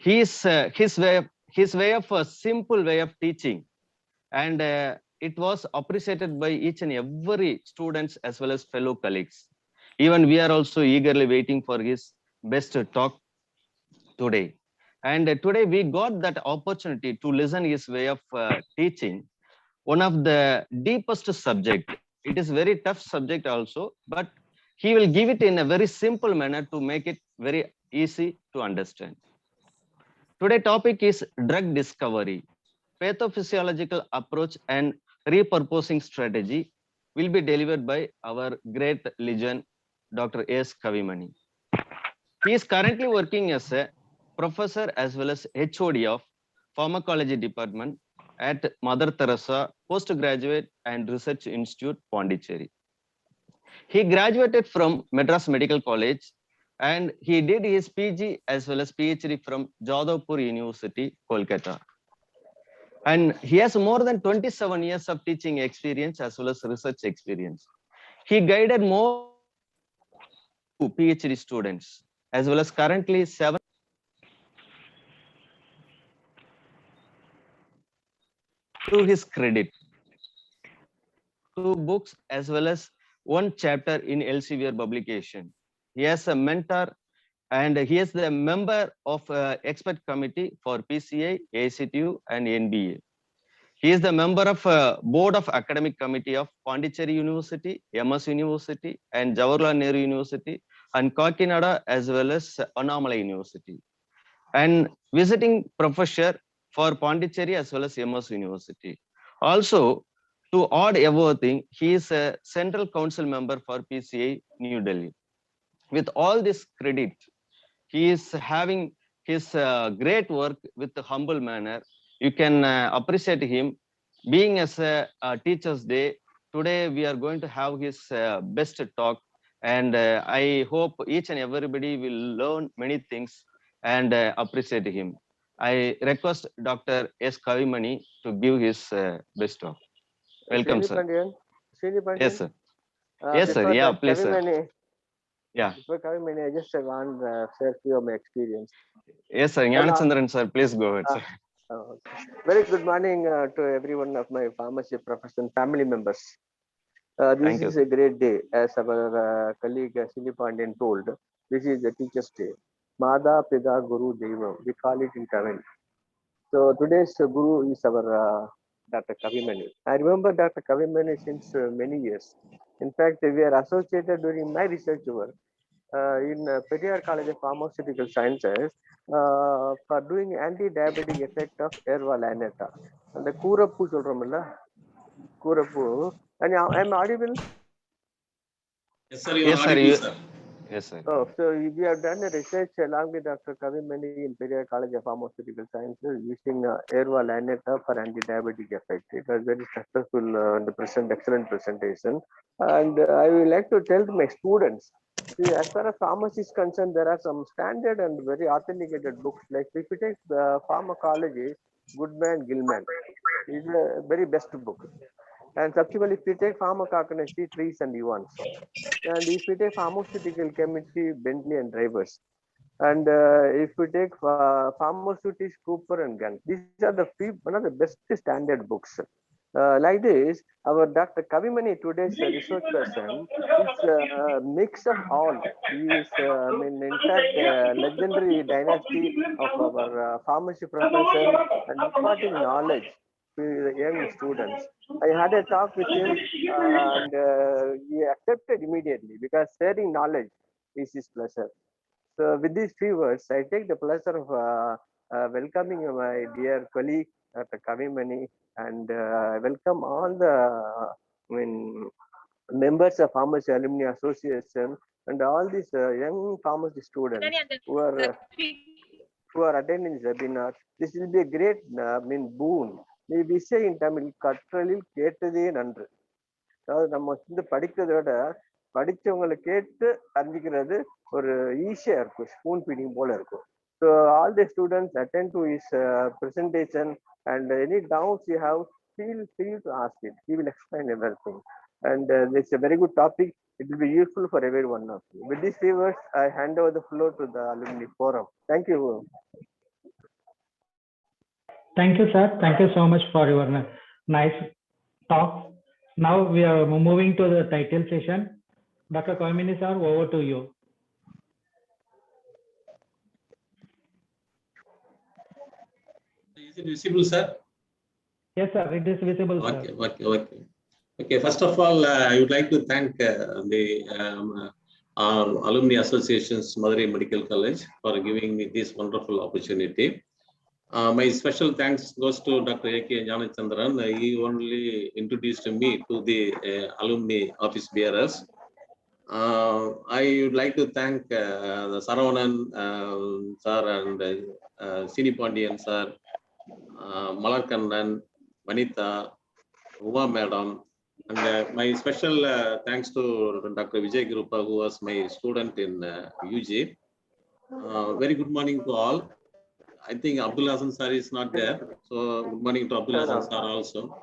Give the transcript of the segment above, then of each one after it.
His way of a simple way of teaching, and it was appreciated by each and every students as well as fellow colleagues. Even we are also eagerly waiting for his best talk today. And today we got that opportunity to listen his way of teaching, one of the deepest subject. It is very tough subject also, but he will give it in a very simple manner to make it very easy to understand. Today topic is drug discovery, pathophysiological approach and repurposing strategy, will be delivered by our great legend, Dr. S. Kavimani. He is currently working as a professor as well as HOD of Pharmacology Department at Mother Teresa Postgraduate and Research Institute, Pondicherry. He graduated from Madras Medical College and he did his PG as well as PhD from Jadavpur University, Kolkata. And he has more than 27 years of teaching experience as well as research experience. He guided more to PhD students as well as currently 7 to his credit, 2 books as well as 1 chapter in Elsevier publication. He has a mentor and he is the member of expert committee for PCI, ACTU and NBA. He is the member of board of academic committee of Pondicherry University, MS University and Jawaharlal Nehru University and Kakinada as well as Annamalai University, and visiting professor for Pondicherry as well as MS University. Also, to add everything, he is a central council member for PCI New Delhi. With all this credit, he is having his great work with a humble manner. You can appreciate him being as a teacher's day. Today we are going to have his best talk, and I hope each and everybody will learn many things and appreciate him. I request Dr. S. Kavimani to give his best talk. Welcome, Srini sir. Pandian. Srini Yes, Pandian. sir. Yes, sir. Before Yeah, that, please, sir. Kavimani, Yeah. before Kavimani, I just want to share few of my experience. Yes, sir. Hello. Jnanachandran, sir. Please go ahead, sir. Very good morning to everyone of my pharmacy profession family members. This Thank you, is sir. a great day, as our colleague Srini Pandian told. This is the Teacher's Day. Mada, Pida, Guru, Devam. We call it in Tamil. So today's Guru is our Dr. Kavimani. I remember Dr. Kavimani since many years. In fact, we are associated during my research work in Periyar College of Pharmaceutical Sciences for doing anti-diabetic effect of Erva lanata. And the Kurapu சொல்றோம்ல Kurapu. And I'm audible. Yes, sir, you Yes, are sir. audible, sir. Yes, sir. Oh, so we have done a research along with Dr. Kavimani in Periyar College of Pharmaceutical Sciences using Erva lanata for anti-diabetic effect. It was very successful excellent presentation. And I would like to tell to my students, see, as far as pharmacy is concerned, there are some standard and very authenticated books. Like if you take pharmacology, Goodman, Gilman is a very best book. And subsequently, if you take pharmacokinesis, Trees and Evans. And if we take pharmaceutical chemistry, Bentley and Drivers, and if we take pharmaceutics, Cooper and Gunn, these are the one of the best standard books. Like this, our Dr. Kavimani, today's research person, is a mix of all. He is, in fact, legendary dynasty of our pharmacy profession and imparting knowledge to the young students. I had a talk with him and he accepted immediately because sharing knowledge is his pleasure. So with these few words, I take the pleasure of welcoming my dear colleague, Dr. Kavimani, and welcome all the members of Pharmacy Alumni Association and all these young pharmacy students who are attending this webinar. This will be a great boon. We say in Tamil, கற்றலில் கேட்டதே நன்று. அதாவது நம்ம வந்து படிக்கிறத விட படிச்சவங்களை கேட்டு அறிஞ்சிக்கிறது ஒரு ஈஸியா இருக்கும், ஸ்பூன் ஃபீடிங் போல இருக்கும். So all the students attend to his presentation and any doubts you have, feel free to ask it. He will explain everything. And it's a very good topic. It will be useful for every one of you. With these few words, I hand over the floor to the alumni forum. Thank you. Thank you, sir. Thank you so much for your nice talk. Now we are moving to the title session. Dr. Kamini sir, over to you. Is it visible, sir? Yes, sir. It is visible, sir. Okay. First of all, I would like to thank our alumni associations, Madurai Medical College, for giving me this wonderful opportunity. My special thanks goes to Dr. A.K. Janachandran. He only introduced me to the alumni office bearers. I would like to thank the Saravanan sir and Sini Pandian sir, Malarkandan, Vanitha, Uma madam, and my special thanks to Dr. Vijay Grupa, who was my student in UG. Very good morning to all. I think Abdul Hassan sir is not there, so good morning to Abdul Hassan sir also.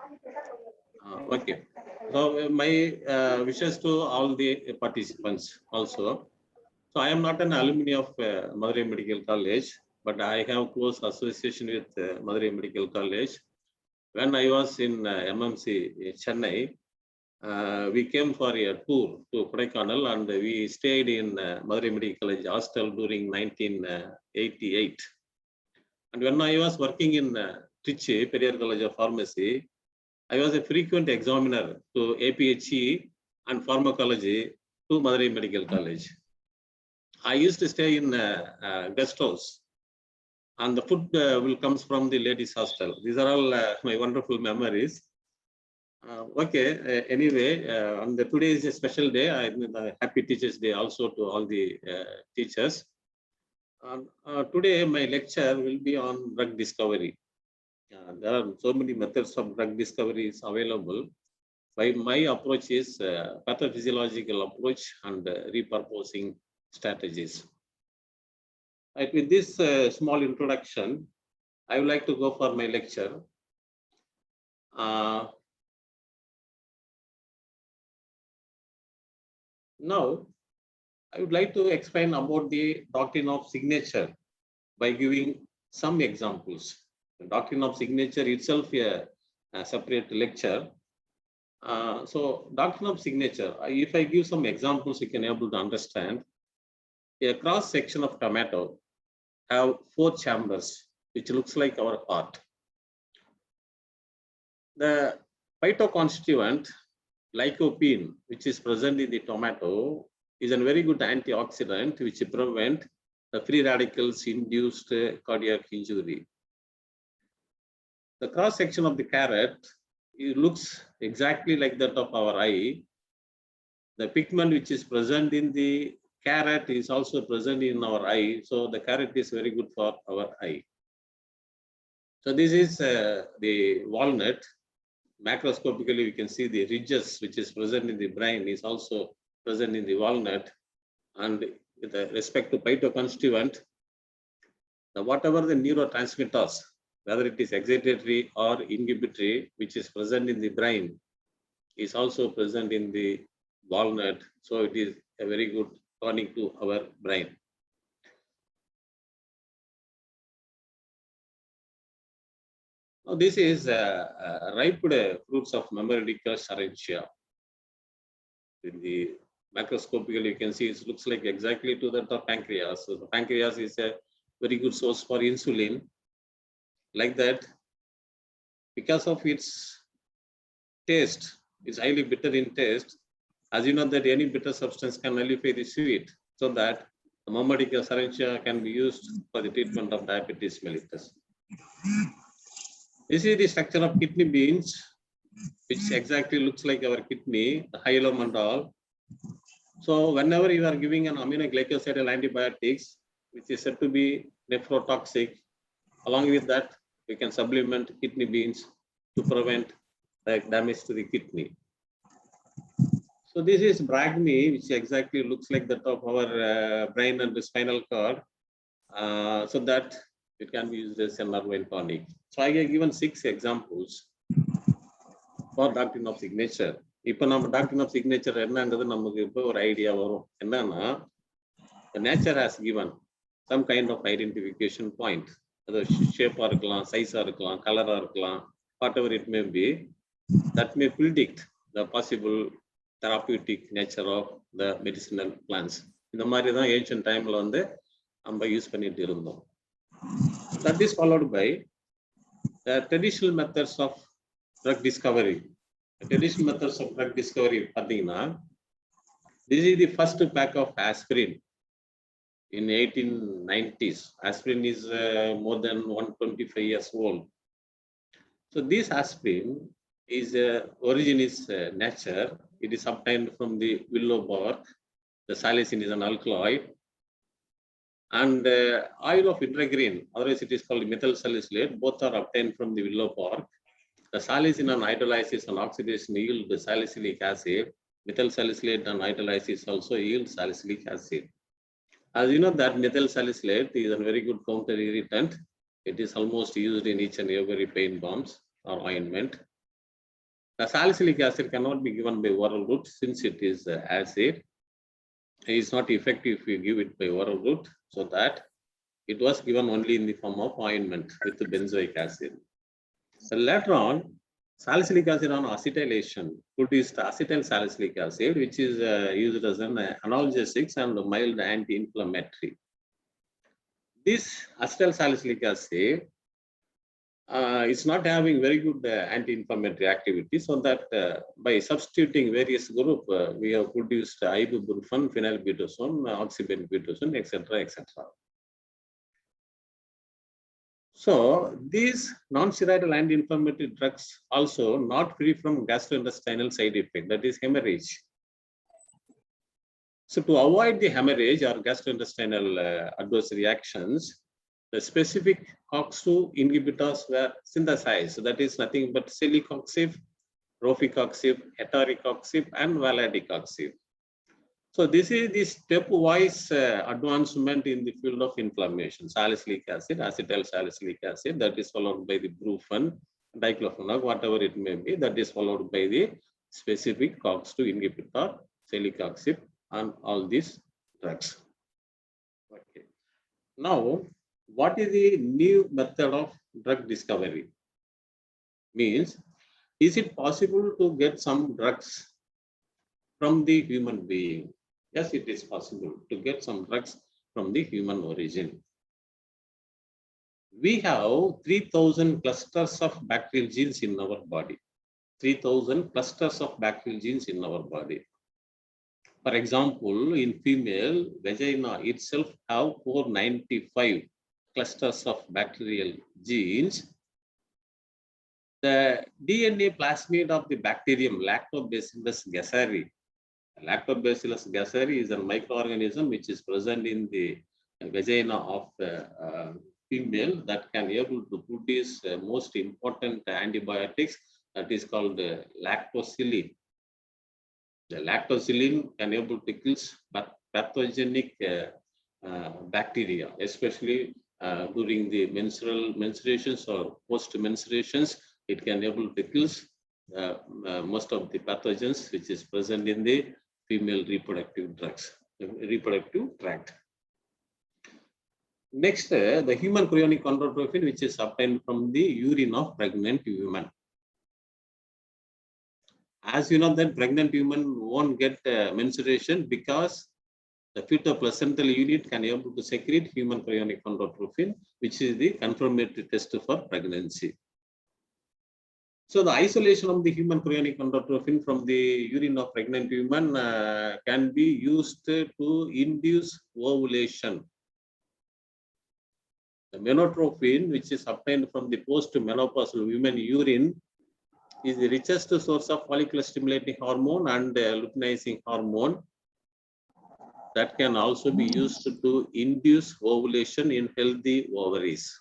Okay, so my wishes to all the participants also. So I am not an alumni of Madurai Medical College, but I have close association with Madurai Medical College. When I was in MMC Chennai, we came for a tour to Kodaikanal and we stayed in Madurai Medical College hostel during 1988. And when I was working in Trichy, Periyar College of Pharmacy, I was a frequent examiner to APHE and pharmacology to Madurai Medical College. I used to stay in guest house, and the food will comes from the ladies' hostel. These are all my wonderful memories. Anyway, on the today is a special day. I'm happy Teachers Day also to all the teachers. Today my lecture will be on drug discovery. There are so many methods of drug discovery is available. My approach is pathophysiological approach and repurposing strategies. Right, with this small introduction, I would like to go for my lecture. Now, I would like to explain about the doctrine of signature by giving some examples. The doctrine of signature itself a separate lecture. So doctrine of signature, if I give some examples, you can able to understand. A cross section of tomato have 4 chambers, which looks like our heart. The phytoconstituent lycopene, which is present in the tomato, is a very good antioxidant which prevent the free radicals induced cardiac injury. The cross section of the carrot, it looks exactly like that of our eye. The pigment which is present in the carrot is also present in our eye, so the carrot is very good for our eye. So this is the walnut. Macroscopically, we can see the ridges which is present in the brain is also present in the walnut. And with respect to phytoconstituent, whatever the neurotransmitters, whether it is excitatory or inhibitory, which is present in the brain, is also present in the walnut. So it is a very good tonic to our brain. Now this is ripe fruits of Mammalica Sarantia. In the macroscopically, you can see it looks like exactly to that of pancreas. So the pancreas is a very good source for insulin. Like that, because of its taste, it's highly bitter in taste. As you know that any bitter substance can nullify the sweet, so that the Mammalica Sarantia can be used for the treatment of diabetes mellitus. This is the structure of kidney beans, which exactly looks like our kidney, the hilum and all. So whenever you are giving an aminoglycosidal antibiotics, which is said to be nephrotoxic, along with that, we can supplement kidney beans to prevent the damage to the kidney. So this is Bragmi, which exactly looks like that of our brain and the spinal cord, so that it can be used as a nerve tonic. So I have given 6 examples for doctrine of signature. இப்போ நம்ம doctrine of signature என்னன்றது நமக்கு இப்போ ஒரு idea வரும். என்னன்னா, the nature has given some kind of identification point. shape or size or color or whatever it may be, that may predict the possible therapeutic nature of the medicinal plants. இந்த மாதிரி தான் ancient timeல வந்து நம்ம use பண்ணிட்டு இருந்தோம். That is followed by the traditional methods of drug discovery. The traditional methods of drug discovery பார்த்தீங்கன்னா, this is the first pack of aspirin in 1890s. Aspirin is more than 125 years old. So this aspirin is origin is nature. It is obtained from the willow bark. The salicin is an alkaloid, and oil of wintergreen, otherwise it is called methyl salicylate. Both are obtained from the willow bark. The salicin on hydrolysis and oxidation yield the salicylic acid. Methyl salicylate and hydrolysis also yield salicylic acid. As you know that methyl salicylate is a very good counter irritant. It is almost used in each and every pain balms or ointment. The salicylic acid cannot be given by oral route since it is acid. It is not effective if you give it by oral route, so that it was given only in the form of ointment with the benzoic acid. So later on, salicylic acid on acetylation produced acetyl salicylic acid, which is used as an analgesic and mild anti-inflammatory. This acetyl salicylic acid is not having very good anti-inflammatory activity, so that by substituting various group, we have produced ibuprofen, phenylbutazone, oxybenzone, etc., etc. So these non-steroidal anti-inflammatory drugs also not free from gastrointestinal side effect, that is hemorrhage. So to avoid the hemorrhage or gastrointestinal adverse reactions, the specific COX-2 inhibitors were synthesized. So that is nothing but celecoxib, rofecoxib, etarecoxib, and valdecoxib. So this is the stepwise advancement in the field of inflammation. Salicylic acid, acetyl salicylic acid, that is followed by the brufen, diclofenac, whatever it may be, that is followed by the specific COX-2 inhibitor, celecoxib, and all these drugs. Okay. Now, what is the new method of drug discovery? Means, is it possible to get some drugs from the human being? Yes, it is possible to get some drugs from the human origin. We have 3,000 clusters of bacterial genes in our body. 3,000 clusters of bacterial genes in our body. For example, in female, vagina itself have 495 clusters of bacterial genes. The DNA plasmid of the bacterium Lactobacillus gasseri. Lactobacillus gasseri is a microorganism which is present in the vagina of the female that can able to produce most important antibiotics, that is called lactocillin. The lactocillin can able to kill pathogenic bacteria, especially during the menstruations or post-menstruations. It can able to kill most of the pathogens which is present in the female reproductive tract. Next, the human chorionic chondrotrophin, which is obtained from the urine of pregnant women. As you know that pregnant women won't get menstruation because the fetal-placental unit can able to secrete human chorionic chondrotrophin, which is the confirmatory test for pregnancy. So the isolation of the human chorionic chondrotrophin from the urine of pregnant women can be used to induce ovulation. The menotrophin, which is obtained from the post-menopausal women urine, is the richest source of follicular stimulating hormone and luteinizing hormone that can also be used to induce ovulation in healthy ovaries.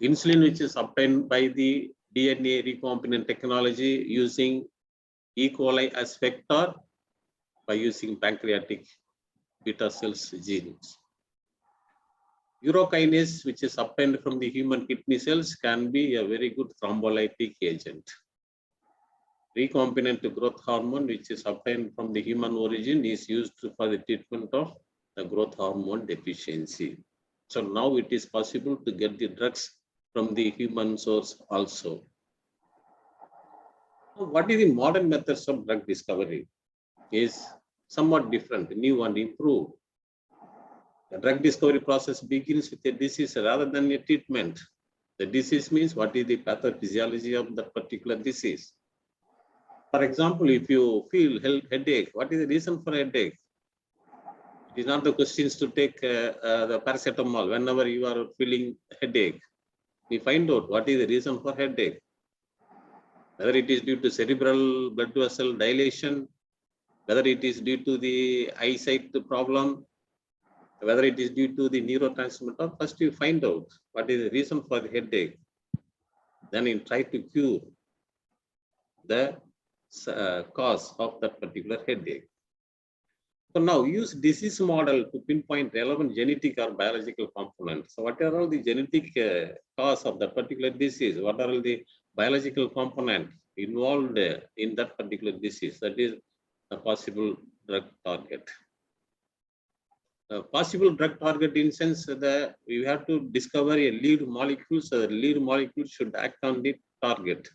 Insulin, which is obtained by the DNA recombinant technology using E. coli as vector by using pancreatic beta cells genes. Urokinase, which is obtained from the human kidney cells, can be a very good thrombolytic agent. Recombinant growth hormone, which is obtained from the human origin, is used for the treatment of the growth hormone deficiency. So now it is possible to get the drugs from the human source also. What is the modern methods of drug discovery? Is somewhat different, new and improved. The drug discovery process begins with a disease rather than a treatment. The disease means what is the pathophysiology of that particular disease. For example, if you feel headache, what is the reason for headache? It is not the questions to take the paracetamol whenever you are feeling headache. We find out what is the reason for headache. Whether it is due to cerebral blood vessel dilation, whether it is due to the eyesight problem, whether it is due to the neurotransmitter, first you find out what is the reason for the headache. Then you try to cure the cause of that particular headache. So now use disease model to pinpoint relevant genetic or biological components. So what are all the genetic cause of that particular disease? What are all the biological component involved in that particular disease? That is a possible drug target. Possible drug target in sense that you have to discover a lead molecule, so the lead molecule should act on the target.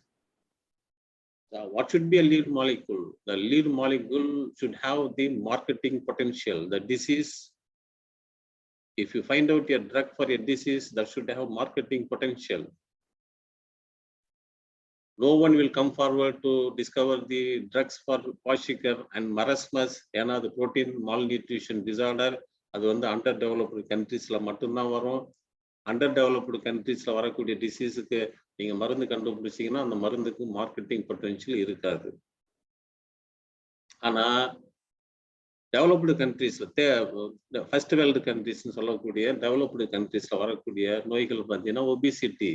What should be a lead molecule? The lead molecule should have the marketing potential. The disease, if you find out a drug for a disease, that should have marketing potential. No one will come forward to discover the drugs for Kwashiorkor and marasmus, the protein malnutrition disorder. அது வந்து under developed கண்ட்ரீஸ்ல மட்டும்தான் வரும். Under developed கண்ட்ரீஸ்ல வரக்கூடிய டிசீஸுக்கு நீங்க மருந்து கண்டுபிடிச்சீங்கன்னா அந்த மருந்துக்கு marketing potential இருக்காது. ஆனா டெவலப்டு கண்ட்ரீஸ்ல ஃபர்ஸ்ட் வேர்ல்டு கண்ட்ரீஸ்ன்னு சொல்லக்கூடிய டெவலப்டு கண்ட்ரீஸ்ல வரக்கூடிய நோய்கள் பார்த்தீங்கன்னா obesity,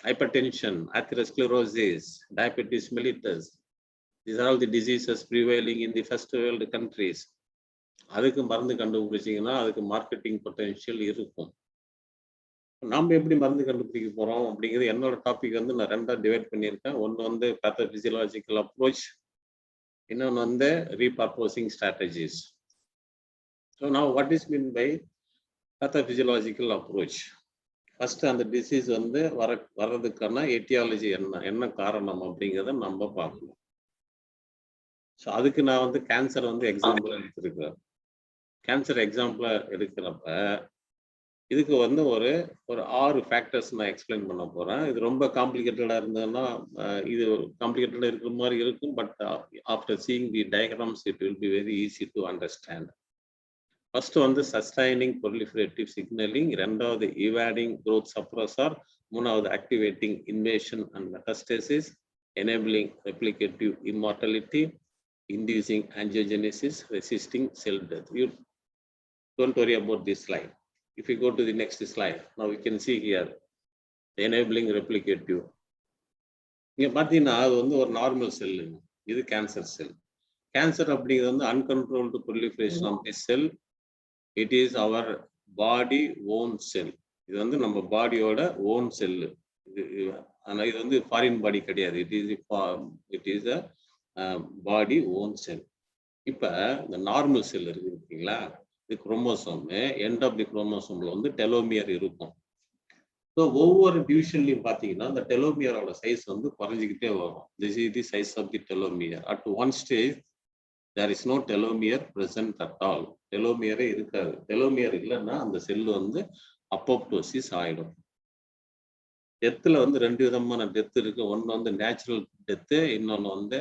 hypertension, atherosclerosis, diabetes mellitus. These are all the diseases prevailing in the first world countries. அதுக்கு மருந்து கண்டுபிடிச்சிங்கன்னா அதுக்கு மார்க்கெட்டிங் பொட்டன்ஷியல் இருக்கும். நாம் எப்படி மருந்து கண்டுபிடிக்க போறோம் அப்படிங்கிறது என்னோட டாபிக் வந்து நான் ரெண்டா டிவைட் பண்ணியிருக்கேன். ஒன்று வந்து பேத்தோபிசியலாஜிக்கல் அப்ரோச், இன்னொன்று வந்து repurposing strategies. So now what is mean by pathophysiological approach? First அந்த டிசீஸ் வந்து வர்றதுக்கான எட்டியாலஜி என்ன காரணம் அப்படிங்கிறத நம்ம பார்க்கணும். ஸோ அதுக்கு நான் வந்து கேன்சர் வந்து எக்ஸாம்பிள் எடுத்திருக்கிறேன். கேன்சர் எக்ஸாம்பிளா எடுக்கிறப்ப இதுக்கு வந்து ஒரு 6 ஃபேக்டர்ஸ் நான் எக்ஸ்பிளைன் பண்ண போறேன். இது ரொம்ப காம்ப்ளிகேட்டடா இருந்ததுன்னா இது காம்ப்ளிகேட்டடா இருக்கிற மாதிரி இருக்கும். But after seeing the diagrams it will be very easy to understand. First வந்து சஸ்டைனிங் proliferative signaling, ரெண்டாவது evading growth suppressor, மூணாவது activating invasion and metastasis, enabling replicative immortality, inducing angiogenesis, resisting cell death. You don't worry about this slide. If you go to the next slide, now we can see here enabling replicative. இங்க பார்த்தீங்கன்னா அது வந்து ஒரு normal cell, இது cancer cell. Cancer அப்படிங்கிறது வந்து uncontrolled proliferation of the cell. It is our body own cell. இது வந்து நம்ம பாடியோட ஓன் செல்லு. ஆனால் இது வந்து ஃபாரின் பாடி கிடையாது. It is a body own cell. இப்போ இந்த நார்மல் செல் இருக்கு பார்த்தீங்களா, இது குரோமோசோமு. எண்ட் ஆஃப் தி குரோமோசோம்ல வந்து டெலோமியர் இருக்கும். ஸோ ஒவ்வொரு டிவிஷன்லையும் பார்த்தீங்கன்னா இந்த டெலோமியரோட சைஸ் வந்து குறைஞ்சிக்கிட்டே வரும். This is the size of the telomere. At one stage there is no telomere present at all. டெலோமியரே இருக்காது. டெலோமியர் இல்லைன்னா அந்த செல்லு வந்து அப்போப்டோசிஸ் ஆயிடும். டெத்துல வந்து 2 விதமான டெத் இருக்கு. ஒன்று வந்து நேச்சுரல் டெத்து, இன்னொன்று வந்து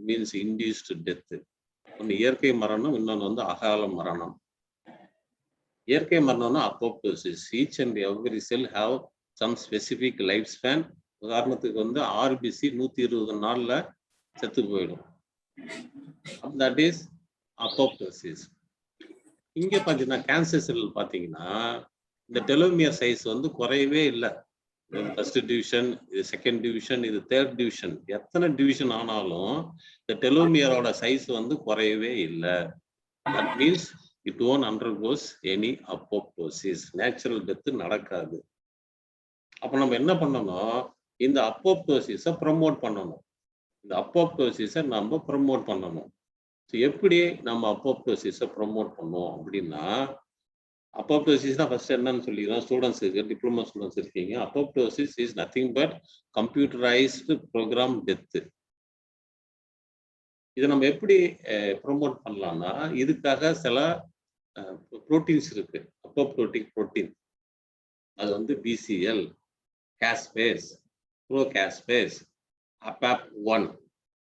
மீன்ஸ் இன்டியூஸ்டு டெத்து. ஒன்று இயற்கை மரணம், இன்னொன்று வந்து அகால மரணம். இயற்கை மரணம்னா apoptosis. Each and every cell have some specific life span. உதாரணத்துக்கு வந்து ஆர்பிசி 120 நாள்ல செத்து போயிடும். That is apoptosis. இங்க பாத்தீங்கன்னா கேன்சர் செல் பாத்தீங்கன்னா இந்த டெலோமியர் சைஸ் வந்து குறையவே இல்லை. ஃபர்ஸ்ட் டிவிஷன், இது செகண்ட் டிவிஷன், இது தேர்ட் டிவிஷன், எத்தனை டிவிஷன் ஆனாலும் இந்த டெலோமியரோட சைஸ் வந்து குறையவே இல்லை. That means it own undergoes any apoptosis. Natural death நடக்காது. அப்ப நம்ம என்ன பண்ணணும், இந்த அப்போப்டோசிஸை ப்ரமோட் பண்ணணும். இந்த அப்போப்டோசிஸை நம்ம ப்ரமோட் பண்ணணும். ஸோ எப்படி நம்ம அப்போப்டோசிஸை ப்ரமோட் பண்ணுவோம் அப்படின்னா, அப்போப்டோசிஸ் தான் ஃபர்ஸ்ட் என்னன்னு சொல்லிக்கிறோம். ஸ்டூடெண்ட்ஸ் இருக்கு, டிப்ளமோ ஸ்டூடெண்ட்ஸ் இருக்கீங்க. Apoptosis is nothing but computerised program death. இதை நம்ம எப்படி ப்ரொமோட் பண்ணலாம்னா, இதுக்காக சில புரோட்டீன்ஸ் இருக்கு. Apoptotic protein. அது வந்து பிசிஎல், காஸ்பேஸ், ப்ரோகாஸ்பேஸ், அபாப்1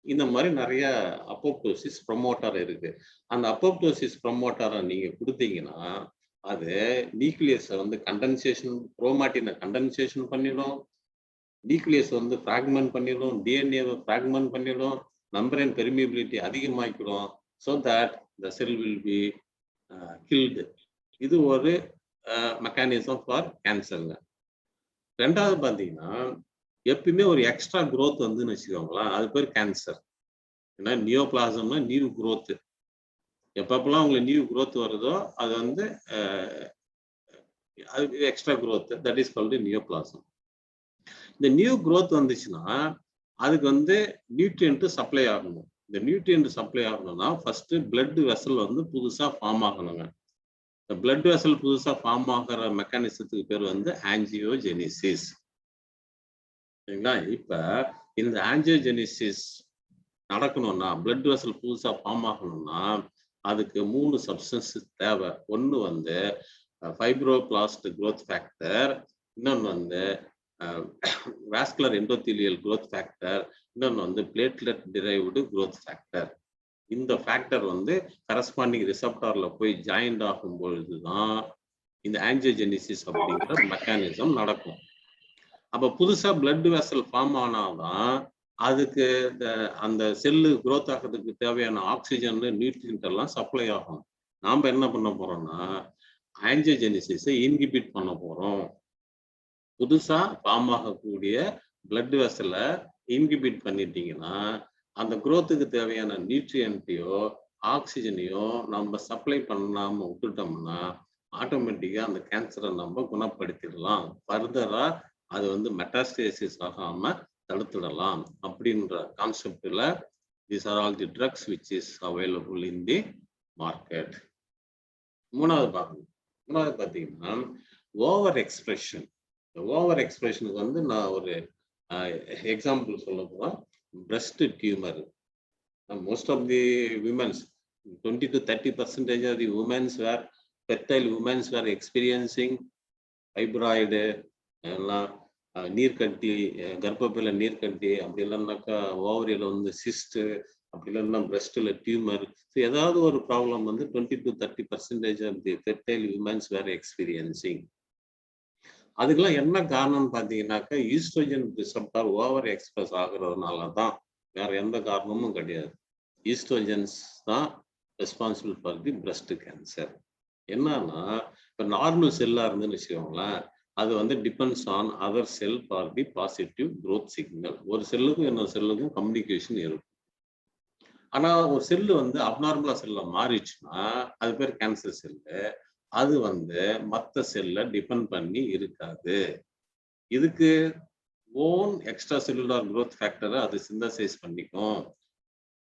இந்த மாதிரி நிறைய அப்போப்டோசிஸ் ப்ரொமோட்டர் இருக்கு. அந்த அப்போப்டோசிஸ் ப்ரொமோட்டரை நீங்க கொடுத்தீங்கன்னா அது நியூக்ளியஸை வந்து கண்டென்சேஷன், குரோமாட்டினை கண்டென்சேஷன் பண்ணிடும், நியூக்ளியஸ் வந்து ஃப்ராக்மெண்ட் பண்ணிடும், டிஎன்ஏவை ஃப்ராக்மெண்ட் பண்ணிடும், மெம்பரேன் பெர்மியபிலிட்டி அதிகமாக்கிடும். So that the cell will be killed. இது ஒரு மெக்கானிசம் ஃபார் கேன்சருங்க. ரெண்டாவது பார்த்தீங்கன்னா, எப்பயுமே ஒரு எக்ஸ்ட்ரா growth வந்துன்னு வச்சுக்கோங்களேன், அது பேர் கேன்சர். ஏன்னா நியோபிளாசம்னா நியூ growth. எப்பப்பெல்லாம் உங்களுக்கு நியூ growth வருதோ அது வந்து அது extra growth, that is called neoplasm. இந்த நியூ growth வந்துச்சுன்னா அதுக்கு வந்து நியூட்ரியன்ட் சப்ளை ஆகணும். இந்த நியூட்ரியன்ட் சப்ளை ஆகணும்னா ஃபர்ஸ்ட் பிளட் வெசல் வந்து புதுசா ஃபார்ம் ஆகணுங்க. இந்த பிளட் வெசல் புதுசா ஃபார்ம் ஆகிற மெக்கானிசத்துக்கு பேர் வந்து ஆஞ்சியோஜெனிசிஸ். சரிங்களா? இப்ப இந்த ஆஞ்சியோஜெனிசிஸ் நடக்கணும்னா, பிளட் வெசல் புதுசா ஃபார்ம் ஆகணும்னா அதுக்கு 3 சப்ஸ்டன்ஸ் தேவை. ஒன்று வந்து ஃபைப்ரோபிளாஸ்ட் growth ஃபேக்டர், இன்னொன்று வந்து வாஸ்குலர் எண்டோத்தீலியல் growth ஃபேக்டர், இன்னொன்று வந்து பிளேட்லெட் டிரைவ்டு growth ஃபேக்டர். இந்த ஃபேக்டர் வந்து கரஸ்பாண்டிங் ரிசப்டார்ல போய் ஜாயிண்ட் ஆகும் பொழுதுதான் இந்த ஆஞ்சியோஜெனிசிஸ் அப்படிங்கிற மெக்கானிசம் நடக்கும். அப்ப புதுசா பிளட் வெசல் ஃபார்ம் ஆனாதான் அதுக்கு அந்த செல்லு growth ஆகிறதுக்கு தேவையான ஆக்சிஜன், நியூட்ரியன்ட் எல்லாம் சப்ளை ஆகும். நாம என்ன பண்ண போறோம்னா ஆஞ்சியோஜெனிசிஸை இன்ஹிபிட் பண்ண போறோம். புதுசா ஃபார்ம் ஆகக்கூடிய பிளட் வெசலை இன்ஹிபிட் பண்ணிட்டீங்கன்னா அந்த growthக்கு தேவையான நியூட்ரியன்ட்டையோ ஆக்சிஜனையோ நம்ம சப்ளை பண்ணாம விட்டுட்டோம்னா ஆட்டோமேட்டிக்கா அந்த கேன்சரை நம்ம குணப்படுத்திடலாம். ஃபர்தரா அது வந்து மெட்டாஸ்டேசிஸ் ஆகாம தடுத்துடலாம் அப்படின்ற கான்செப்ட்ல these are all the drugs which is available in the market. மூணாவது பார்த்தீங்கன்னா ஓவர் எக்ஸ்பிரஷன். ஓவர் எக்ஸ்பிரஷனுக்கு வந்து நான் ஒரு எக்ஸாம்பிள் சொல்ல போறேன். breast tumor. Most of the women's 20 to 30% of the women's were fertile women's were experiencing fibroid, நீர்க்கட்டி, கர்ப்பப்பையில நீர்க்கட்டி, அப்படி இல்லைன்னாக்கா ஓவரியில வந்து சிஸ்ட், அப்படி இல்லைன்னா பிரஸ்ட்ல டியூமர். ஏதாவது ஒரு ப்ராப்ளம் வந்து 20 to 30% of the fertile women's were experiencing. அதுக்கெல்லாம் என்ன காரணம்னு பார்த்தீங்கன்னாக்கா ஈஸ்ட்ரோஜன் ரிசப்டார் ஓவர் எக்ஸ்பிரஸ் ஆகுறதுனால தான், வேற எந்த காரணமும் கிடையாது. ஈஸ்ட்ரோஜன்ஸ் தான் responsible for the breast cancer. என்னன்னா இப்போ நார்மல் செல்லா இருந்துன்னு வச்சுக்கோங்களேன், அது வந்து depends on other sell for the positive growth signal. ஒரு செல்லுக்கும் இன்னொரு செல்லுக்கும் கம்யூனிகேஷன் இருக்கும். ஆனா ஒரு செல்லு வந்து அப்நார்மலா செல்ல மாறிடுச்சுன்னா அது பேர் கேன்சர் செல்லு. அது வந்து மற்ற செல்ல டிபெண்ட் பண்ணி இருக்காது. இதுக்கு ஓன் எக்ஸ்ட்ரா செல்லுலார் growth ஃபேக்டரை அது சிந்தசைஸ் பண்ணிக்கும்.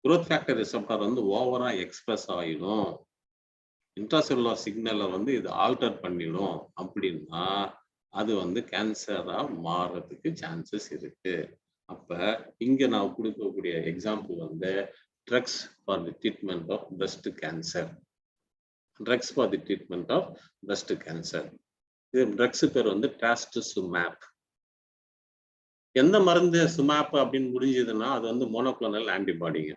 growth ஃபேக்டர் ரிசப்டார் வந்து ஓவரா எக்ஸ்பிரஸ் ஆகிடும். இன்ட்ராசெல்லுலார் சிக்னலை வந்து இது ஆல்டர் பண்ணிடும். அப்படின்னா அது வந்து கேன்சரா மாறதுக்கு சான்சஸ் இருக்கு. அப்ப இங்க நான் கொடுக்கக்கூடிய எக்ஸாம்பிள் வந்து drugs for the treatment of breast cancer. Drugs for the treatment of breast cancer. இது ட்ரக்ஸ் பேர் வந்து ட்ராஸ்டுசுமேப். எந்த மருந்து சுமேப் அப்படின்னு முடிஞ்சதுன்னா அது வந்து மோனோக்ளோனல் ஆன்டிபாடிங்க.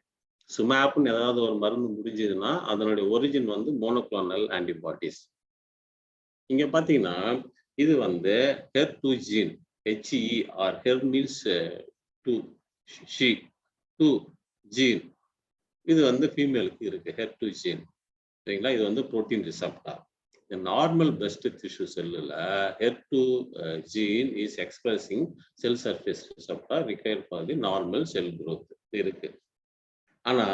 சுமேப்னு ஏதாவது ஒரு மருந்து முடிஞ்சதுன்னா அதனுடைய ஒரிஜின் வந்து மோனோக்ளோனல் ஆன்டிபாடிஸ். இங்க பாத்தீங்கன்னா இது வந்து HER2 gene, HER, HER means 2, she, 2 gene. இது வந்து ஃபீமேலுக்கு இருக்கு HER2 ஜீன். சரிங்களா? இது வந்து புரோட்டீன் ரிசப்டார். இந்த நார்மல் பிரஸ்ட் டிஷ்யூ செல்லுல HER2 gene is expressing cell surface receptor required for the normal cell growth இருக்கு. ஆனா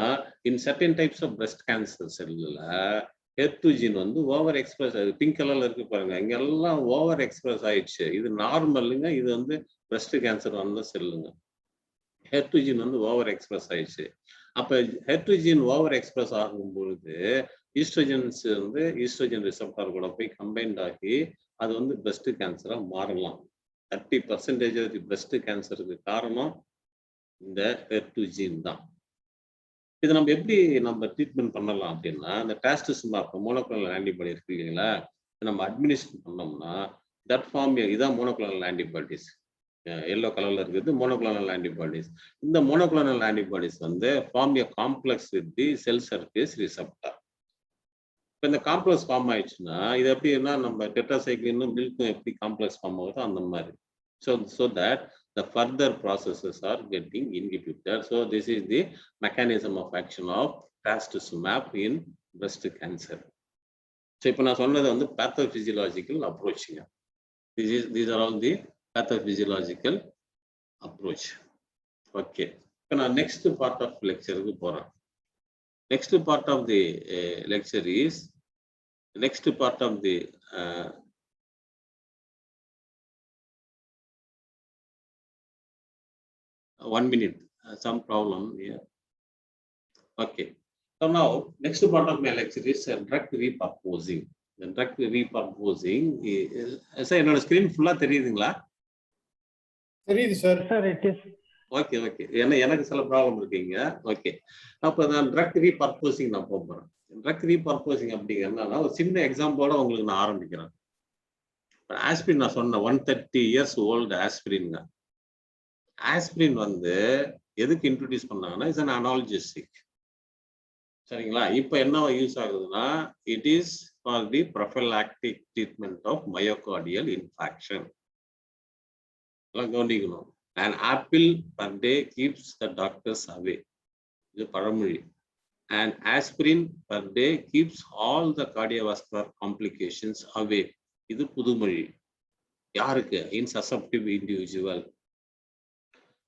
in certain types of breast cancer செல்லுல HER2 ஜீன் வந்து ஓவர் எக்ஸ்பிரஸ் ஆகுது. பிங்க் கலர்ல இருக்கு பாருங்க, இங்க எல்லாம் ஓவர் எக்ஸ்பிரஸ் ஆயிடுச்சு. இது நார்மலுங்க, இது வந்து பிரஸ்ட் கேன்சர் வந்த செல்லுங்க. HER2 ஜீன் வந்து ஓவர் எக்ஸ்பிரஸ் ஆயிடுச்சு. அப்ப ஹெட்ரோஜன் ஓவர் எக்ஸ்பிரஸ் ஆகும் பொழுது ஈஸ்ட்ரோஜன்ஸ் வந்து ஈஸ்ட்ரோஜன் ரிசப்டார் கூட போய் கம்பைன்ட் ஆகி அது வந்து பிரஸ்ட் கேன்சரா மாறலாம். 30% பிரஸ்ட் கேன்சருக்கு காரணம் இந்த ஹெட்ரோஜன் தான். இதை நம்ம எப்படி நம்ம ட்ரீட்மெண்ட் பண்ணலாம் அப்படின்னா, இந்த டாஸ்டிசுமாப் மோனோக்ளோனல் ஆன்டிபாடி இருக்கு இல்லைங்களா, நம்ம அட்மினிஸ்ட்ரேட் பண்ணோம்னா தட் ஃபார்ம் இதான் மோனோக்ளோனல் ஆன்டிபாடிஸ். எல்லோ கலர்ல இருக்குது மோனோக்ளோனல் ஆன்டிபாடிஸ். இந்த மோனோக்ளோனல் ஆன்டிபாடிஸ் வந்து form a complex with the cell surface receptor. இப்போ இந்த காம்ப்ளெக்ஸ் ஃபார்ம் ஆயிடுச்சுன்னா இது எப்படின்னா நம்ம டெட்ராசைக்ளினும் மில்க்கும் எப்படி காம்ப்ளெக்ஸ் ஃபார்ம் ஆகுதோ அந்த மாதிரி. So that the further processes are getting inhibited. So this is the mechanism of action of trastuzumab in breast cancer. So இப்போ நான் சொன்னது வந்து pathophysiological approach. These are all the pathophysiological approach. Okay. இப்போ நான் next part of lecture-க்கு போறேன். Next part of the lecture is next part of the 1 minute, some problem here. Okay. So now, next part of my lecture is drug repurposing. The drug repurposing is, sir, என்னோட screen full-ஆ தெரியுதுங்களா? தெரியுது sir. Sir, it is. Okay okay. ஏன்னா எனக்கு சில problem இருக்குங்க. Okay. அப்போ நான் drug ரீபர்போசிங் நான் போகிறேன். ட்ரக் ரீபர்போசிங் அப்படிங்கிறதுனால ஒரு சின்ன எக்ஸாம்பிளோட உங்களுக்கு நான் ஆரம்பிக்கிறேன். ஆஸ்பிரின் நான் சொன்னேன் 130 years old ஆஸ்பிரின்ங்க. ஆஸ்பிரின் வந்து எதுக்கு இன்ட்ரோடியூஸ் பண்ணாங்கன்னா இட்ஸ் அன் அனால்ஜெசிக். சரிங்களா? இப்போ என்ன யூஸ் ஆகுதுன்னா it is for the prophylactic treatment of myocardial infarction. எல்லாம் கவனிக்கணும். An apple per day keeps the doctors away. இது பழமொழி. And aspirin per day keeps all the cardiovascular complications away. இது புதுமொழி. யாருக்கு? Insusceptible individual.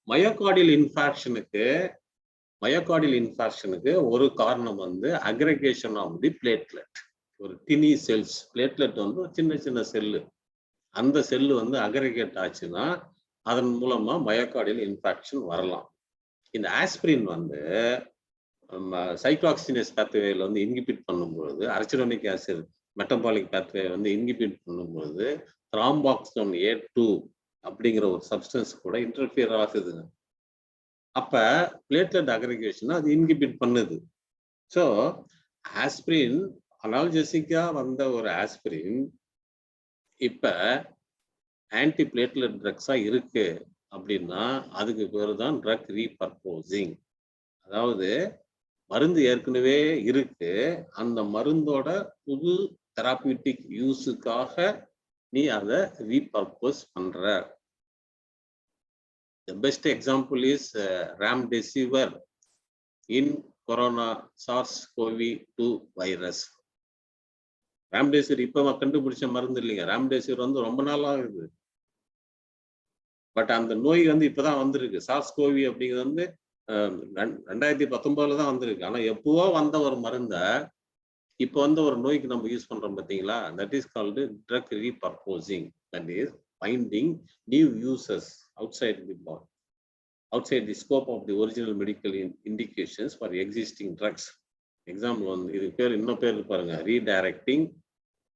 மயோகார்டியல் இன்ஃபாக்ஷனுக்கு ஒரு காரணம் வந்து அக்ரிகேஷன் ஆஃப் தி பிளேட்லெட். ஒரு டினி செல்ஸ், பிளேட்லெட் வந்து சின்ன சின்ன செல்லு, அந்த செல்லு வந்து அக்ரிகேட் ஆச்சுன்னா அதன் மூலமா மயோகார்டியல் இன்ஃபாக்ஷன் வரலாம். இந்த ஆஸ்பிரின் வந்து சைக்ளோஆக்சிஜனேஸ் பேத்வேல வந்து இன்ஹிபிட் பண்ணும்போது, அரச்சிடோனிக் ஆசிட் மெட்டபாலிக் பேத்வே வந்து இன்ஹிபிட் பண்ணும்போது த்ராம்பாக்சின் A2 அப்படிங்கிற ஒரு சப்ஸ்டன்ஸ் கூட இன்டர்ஃபியர் ஆகுதுங்க. அப்ப பிளேட்லெட் அக்ரிகேஷன் அது இன்ஹிபிட் பண்ணுது. ஸோ ஆஸ்பிரின் அனால்ஜெசிக்கா வந்த ஒரு ஆஸ்பிரின் இப்ப ஆன்டி பிளேட்லெட் ட்ரக்ஸா இருக்கு அப்படின்னா அதுக்கு பேரு தான் ட்ரக் ரீபர்போசிங். அதாவது மருந்து ஏற்கனவே இருக்கு, அந்த மருந்தோட புது தெராபியூட்டிக் யூஸுக்காக நீ அதை ரீபர்போஸ் பண்ற. The best example is remdesivir in corona SARS-CoV-2 virus. ராம்டெசிவிர் இப்ப கண்டுபிடிச்ச மருந்து இல்லைங்க. ராம்டெசிவிர் வந்து ரொம்ப நாள் ஆகுது. பட் அந்த நோய் வந்து இப்பதான் வந்திருக்கு. சார்ஸ்-கோவி அப்படிங்கிறது வந்து 2019 தான் வந்திருக்கு. ஆனா எப்பவோ வந்த ஒரு மருந்த இப்போ வந்து ஒரு நோய்க்கு நம்ம யூஸ் பண்றோம் பாத்தீங்களா? That is called drug repurposing. That is finding new uses outside the scope of the original medical indications for existing drugs. Example வந்து இது பேர் இன்னும் பேர் பாருங்க: redirecting,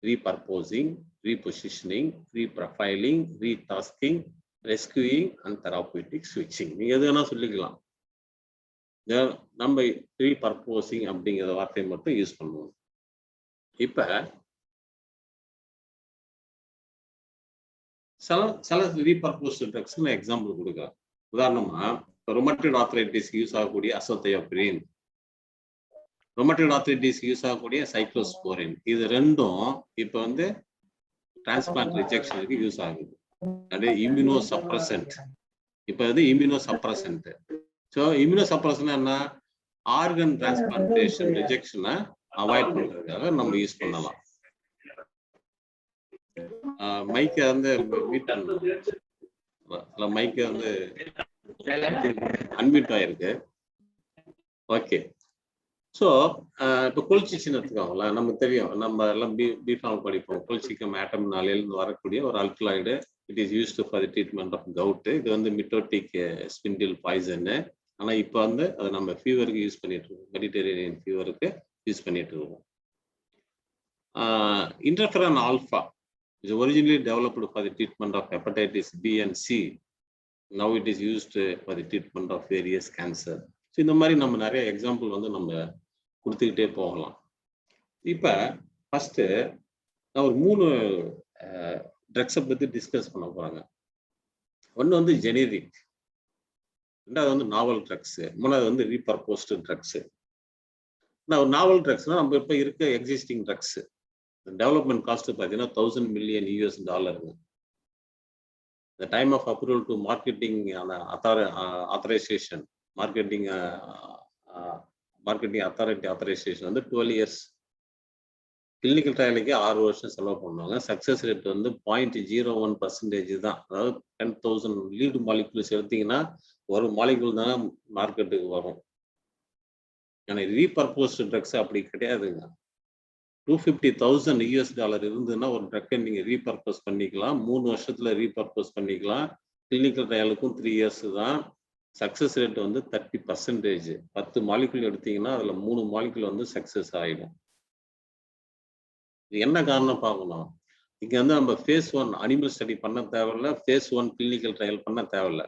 repurposing, repositioning, reprofiling, retasking, rescuing and therapeutic switching. நீங்க எது வேணா சொல்லிக்கலாம். நம்ம ரீபர்போசிங் அப்படிங்கிற வார்த்தையை மட்டும் யூஸ் பண்ணுவோம். இப்ப சில ரீபர்போஸ் ட்ரக்ஸ் நான் எக்ஸாம்பிள் கொடுக்குறேன். உதாரணமா ரொமட்டட் ஆர்த்ரைட்டிஸ் யூஸ் ஆகக்கூடிய அசோதயோப்ரின், ரொமட்டட் ஆர்த்ரைட்டிஸ் யூஸ் ஆகக்கூடிய சைக்ளோஸ்போரின், இது ரெண்டும் இப்ப வந்து டிரான்ஸ்பிளான்ட் ரிஜெக்ஷனுக்கு யூஸ் ஆகுது. அது இம்யூனோசப்ரசன்ட். இப்ப அது இம்யூனோசப்ரசன்ட். ஸோ இம்யூனோசப்ரசன் என்ன? ஆர்கன் டிரான்ஸ்பிளான்டேஷன் ரிஜெக்ஷனை அவாய்ட் பண்றதுக்காக நம்ம யூஸ் பண்ணலாம். மைக்கை வந்து மீட் பண்ணலாம். மைக்கை வந்து அன்மியூட் ஆயிருக்கு. ஓகே. ஸோ இப்போ கொல்சிச்சின் எடுத்துக்கோங்களேன். நமக்கு தெரியும், நம்ம எல்லாம் பிஃபார்ம் படிப்போம். கொல்சிக்கம் ஆட்டம்னாலேருந்து வரக்கூடிய ஒரு alkaloid. It is used for the treatment of gout. இது வந்து மிட்டோட்டிக் ஸ்பிண்டில் பாய்சன். ஆனா இப்போ வந்து அதை நம்ம ஃபீவருக்கு யூஸ் பண்ணிட்டு இருக்கோம், மெடிட்டரேனியன் ஃபீவருக்கு யூஸ் பண்ணிட்டு இருக்கோம். Interferon alpha is originally developed for the treatment of hepatitis B and C. Now it is used for the treatment of various cancer. So இந்த மாதிரி நம்ம நிறைய எக்ஸாம்பிள் வந்து நம்ம கொடுத்துக்கிட்டே போகலாம். இப்போ ஃபர்ஸ்ட் நான் ஒரு 3 ட்ரக்ஸை பற்றி டிஸ்கஸ் பண்ண போறாங்க. ஒன்று வந்து ஜெனரிக், ரெண்டாவது வந்து நாவல் ட்ரக்ஸ், மூணாவது வந்து ரீபர்போஸ்டு ட்ரக்ஸ். நான் நாவல் ட்ரக்ஸ்னா நம்ம இப்போ இருக்க எக்ஸிஸ்டிங் ட்ரக்ஸ் டெவலப்மெண்ட் காஸ்ட் பார்த்தீங்கன்னா $1000 million. The time of approval to marketing authorization, marketing authority authorization வந்து 12 years. கிளினிக்கல் ட்ரையலுக்கு 6 வருஷம் செலவு பண்ணுவாங்க. சக்சஸ் ரேட் வந்து 0.01% தான். அதாவது 10,000 லீடு மாலிகுல்ஸ் எடுத்தீங்கன்னா ஒரு மாலிகுல் தான் மார்க்கெட்டுக்கு வரும். ஏன்னா ரீபர்போஸ்டு ட்ரக்ஸ் அப்படி கிடையாதுங்க. $250,000 இருந்ததுன்னா ஒரு ட்ரக்கை நீங்க ரீபர்போஸ் பண்ணிக்கலாம். 3 வருஷத்துல ரீபர்போஸ் பண்ணிக்கலாம். கிளினிக்கல் ட்ரையலுக்கும் 3 years தான். சக்சஸ் ரேட் வந்து 30%. 10 மாலிகுல் எடுத்தீங்கன்னா அதுல 3 மாலிகுல் வந்து சக்சஸ் ஆயிடும். இது என்ன காரணம் பார்க்கணும். இங்க வந்து நம்ம phase 1 அனிமல் ஸ்டடி பண்ண தேவையில்ல, phase 1 கிளினிக்கல் ட்ரையல் பண்ண தேவையில்ல.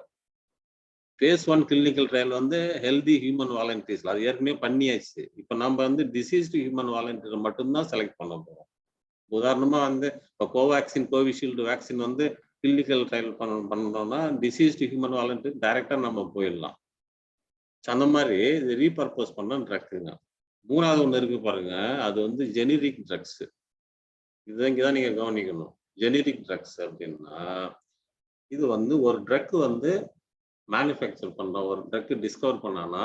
phase 1 கிளினிக்கல் ட்ரையல் வந்து ஹெல்தி ஹியூமன் வாலண்டியர்ஸ், அது ஏற்கனவே பண்ணியாச்சு. இப்போ நம்ம வந்து டிசீஸ்டு ஹியூமன் வாலண்டியர் மட்டும்தான் செலக்ட் பண்ண போறோம். உதாரணமா வந்து இப்போ கோவேக்சின், கோவிஷீல்டு வேக்சின் வந்து கிளினிக்கல் ட்ரையல் பண்ணோம்னா டிசீஸ்டு ஹியூமன் வாலண்டியர் டைரக்டா நம்ம போயிடலாம். அந்த மாதிரி இது ரீபர்போஸ் பண்ண ட்ரக்குங்க. மூணாவது ஒன்று இருக்கு பாருங்க, அது வந்து ஜெனரிக் ட்ரக்ஸ். இங்கதான் நீங்க கவனிக்கணும். ஜெனரிக் ட்ரக்ஸ் அப்படின்னா இது வந்து ஒரு ட்ரக் வந்து மேனுஃபேக்சர் பண்றோம், ஒரு ட்ரக் டிஸ்கவர் பண்ணானா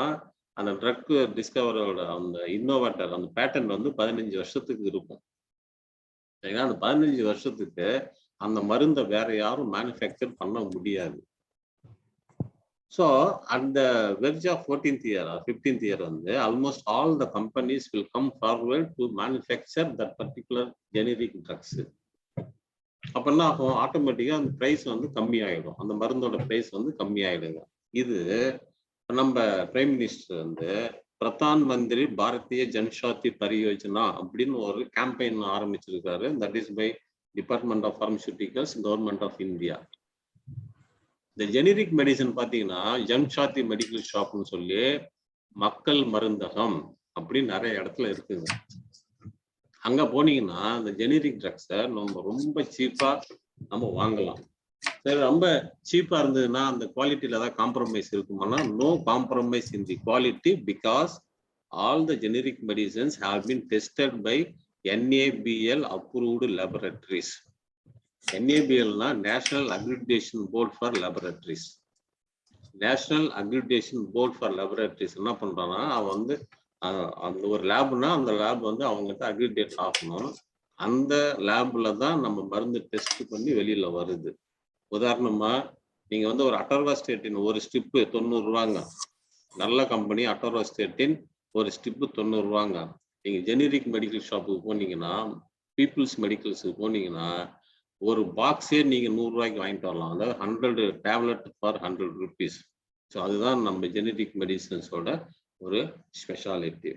அந்த ட்ரக் டிஸ்கவரோட அந்த இன்னோவேட்டர் அந்த பேட்டர்ன் வந்து 15 வருஷத்துக்கு இருக்கும். சரிங்களா? அந்த 15 வருஷத்துக்கு அந்த மருந்தை வேற யாரும் மேனுஃபேக்சர் பண்ண முடியாது. ஸோ அந்த verge of 14th year or 15th year வந்து almost all the companies will come forward to manufacture that particular generic drugs. அப்ப என்ன ஆகும், ஆட்டோமேட்டிக்கா அந்த பிரைஸ் வந்து கம்மி ஆயிடும், அந்த மருந்தோட பிரைஸ் வந்து கம்மி ஆயிடுங்க. இது நம்ம பிரைம் மினிஸ்டர் வந்து பிரதான் மந்திரி பாரதிய ஜன்ஷாதி பரியோஜனா அப்படின்னு ஒரு கேம்பெயின் ஆரம்பிச்சிருக்காரு. That is by department of pharmaceuticals, government of India. இந்த ஜெனரிக் மெடிசன் பார்த்தீங்கன்னா ஜன்ஷாதி மெடிக்கல் ஷாப்னு சொல்லி மக்கள் மருந்தகம் அப்படின்னு நிறைய இடத்துல இருக்குங்க. அங்க போனீங்கன்னா இந்த ஜெனரிக் ட்ரக்ஸை நம்ம ரொம்ப சீப்பா நம்ம வாங்கலாம். சரி, ரொம்ப சீப்பா இருந்ததுன்னா அந்த குவாலிட்டியில ஏதாவது காம்ப்ரமைஸ் இருக்குமானா no compromise in the quality because all the generic medicines have been tested by NABL approved laboratories. NABLனா national accreditation board for laboratories. National accreditation board for laboratories என்ன பண்றான்னா அவன் வந்து அந்த ஒரு லேப்னா அந்த லேப் வந்து அவங்ககிட்ட அக்ரிடேட் ஆகணும். அந்த லேப்ல தான் நம்ம மருந்து டெஸ்ட் பண்ணி வெளியில வருது. உதாரணமா நீங்க வந்து ஒரு அட்டர்வாஸ்டேட்டின் ஒரு ஸ்டிப்பு 90 ரூபாங்க. நல்ல கம்பெனி அட்டர்வாஸ்டேட்டின் ஒரு ஸ்டிப்பு 90 ரூபாங்க. நீங்க ஜெனரிக் மெடிக்கல் ஷாப்புக்கு போனீங்கன்னா, பீப்புள்ஸ் மெடிக்கல்ஸுக்கு போனீங்கன்னா ஒரு பாக்ஸே நீங்க 100 ரூபாய்க்கு வாங்கிட்டு வரலாம். அதாவது 100 டேப்லெட் ஃபார் 100 rupees. ஸோ அதுதான் நம்ம ஜெனரிக் மெடிசன்ஸோட ஒரு ஸ்பெஷாலிட்டி.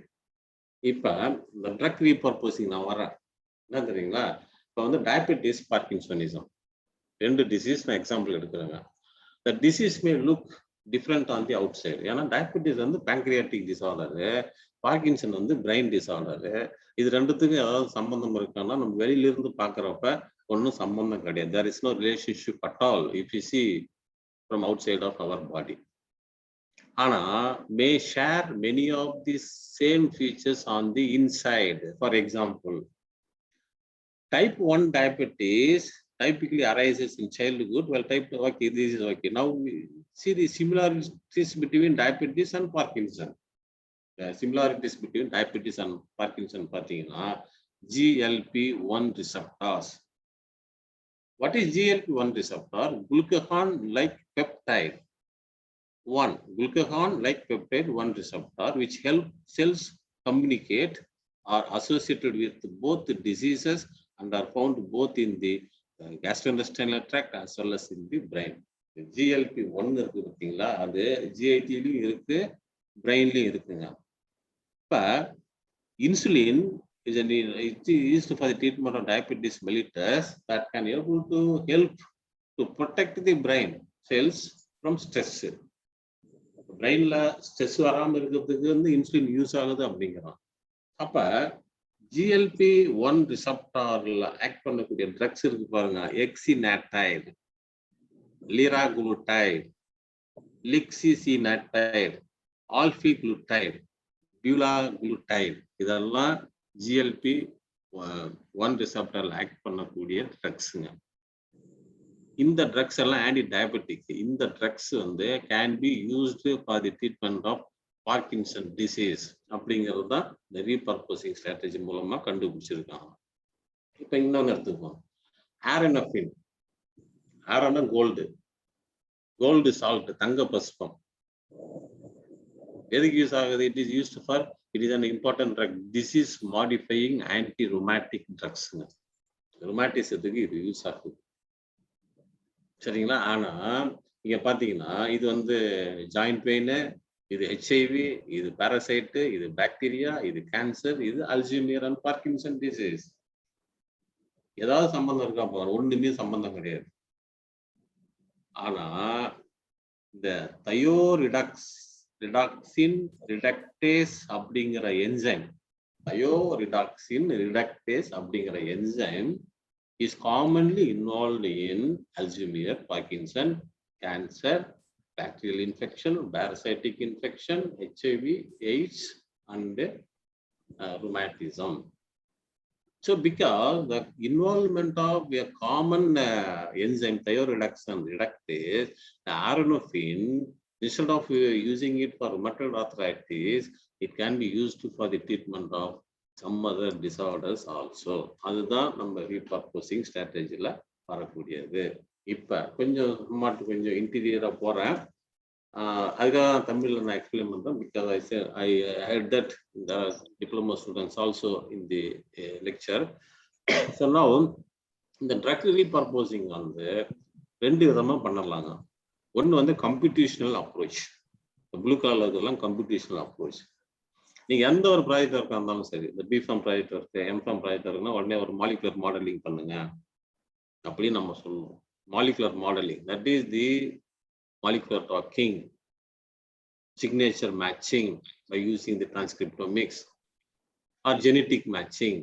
இப்ப இந்த ட்ரக் ரீபர்போசிங் நான் வரேன். என்ன தெரியுங்களா, இப்போ வந்து டயபெட்டிஸ், பார்க்கின்சனிசம் 2 டிசீஸ் நான் எக்ஸாம்பிள் எடுக்கிறேங்க. The disease may look different on the outside. ஏன்னா டயபெட்டிஸ் வந்து பேங்க்ரியாட்டிக் டிசார்டரு, பார்க்கின்சன் வந்து பிரெயின் டிசார்டரு. இது ரெண்டுத்துக்கும் ஏதாவது சம்பந்தம் இருக்கான்னா நம்ம வெளியிலிருந்து பார்க்குறப்ப ஒன்றும் சம்பந்தம் கிடையாது. There is no relationship at all if you see from outside of our body. ஆனா may share many of the same features on the inside. For example, type 1 diabetes typically arises in childhood, while type 2, okay, this is okay. Now we see the similarities between diabetes and Parkinson. The similarities between diabetes and Parkinson பார்த்தீங்கன்னா GLP-1 receptors. What is GLP-1 receptor? Glucagon-like peptide 1. Glucagon-like peptide 1 receptor which help cells communicate are associated with both the diseases and are found both in the gastrointestinal tract as well as in the brain. GLP-1 இருக்கு பார்த்தீங்களா, அது GIT-லயும் இருக்கு, பிரெயின்லயும் இருக்குங்க. இப்ப insulin it is used for the treatment of diabetes mellitus that can able to help to protect the brain cells from stress. பிரெயின்ல stress வராம இருக்கிறதுக்கு வந்து இன்சுலின் யூஸ் ஆகுது அப்படிங்கிறோம். அப்ப GLP-1 ரிசப்டார்ல ஆக்ட் பண்ணக்கூடிய ட்ரக்ஸ் இருக்கு பாருங்க, எக்ஸிநாட்டைடு, லிராகுளுடைடு, லிக்சிசிநாட்டைடு, ஆல்ஃபிகுளுடைடு, பியூலாகுளுடைடு, இதெல்லாம் GLP-1 ரிசப்டார்ல ஆக்ட் பண்ணக்கூடிய ட்ரக்ஸுங்க. இந்த ட்ரக்ஸ் எல்லாம் ஆன்டி டயபெட்டிக். இந்த ட்ரக்ஸ் வந்து can be used for the treatment of Parkinson disease அப்படிங்கிறது தான் இந்த ரீபர்பஸிங் ஸ்ட்ராட்டஜி மூலமா கண்டுபிடிச்சிருக்காங்க. இப்ப இன்னொன்னு எடுத்துப்போம், ஆரனஃபின். ஆரனா கோல்டு, கோல்டு சால்ட், தங்க பஸ்பம். எதுக்கு யூஸ் ஆகுது? It is used for, it is an important drug, disease modifying anti rheumatic ட்ரக்ஸுங்க. ருமேட்டிசத்துக்கு இது யூஸ் ஆகுது, சரிங்களா? ஆனா இங்க பாத்தீங்கன்னா இது வந்து ஜாயிண்ட் பெயின், இது HIV, இது பாராசைட்டு, இது பாக்டீரியா, இது கேன்சர், இது அல்சைமர் அண்ட் பார்க்கின்சன் டிசீஸ். ஏதாவது சம்பந்தம் இருக்கா பாருங்க? ஒண்ணுமே சம்பந்தம் கிடையாது. ஆனா இந்த ரிடாக்சின் ரிடக்டேஸ் அப்படிங்கிற என்சைம், தயோரிடாக்சின் ரிடக்டேஸ் அப்படிங்கிற enzyme is commonly involved in Alzheimer, Parkinson, cancer, bacterial infection, parasitic infection, HIV, AIDS, and rheumatism. So, because the involvement of a common enzyme, thioredoxin reductase, the aranofin, instead of using it for rheumatoid arthritis, it can be used for the treatment of some other disorders also. அதுதான் நம்ம repurposing ஸ்ட்ராட்டஜில வரக்கூடியது. இப்ப கொஞ்சம் கொஞ்சம் இன்டீரியரா போறேன், அதுக்காக தமிழ்ல நான் எக்ஸ்பிளைன் பண்றேன். Because I head that the diploma students also in the lecture. So now இந்த ட்ரக் ரீபர்பஸிங் வந்து ரெண்டு விதமா பண்ணலாங்க. ஒன்று வந்து கம்ப்யூட்டேஷனல் அப்ரோச், ப்ளூ கலர்ல இதெல்லாம் கம்ப்யூட்டேஷனல் அப்ரோச். நீங்க எந்த ஒரு ப்ராஜெக்ட் ஒர்க்கா இருந்தாலும் சரி, இந்த B Pharm project work, M Pharm project ஒர்க்குன்னா உடனே ஒரு மாலிகுலர் மாடலிங் பண்ணுங்க அப்படின்னு நம்ம சொல்லுவோம். Molecular modelling, that is the molecular docking, signature matching by using the transcriptomics or genetic matching.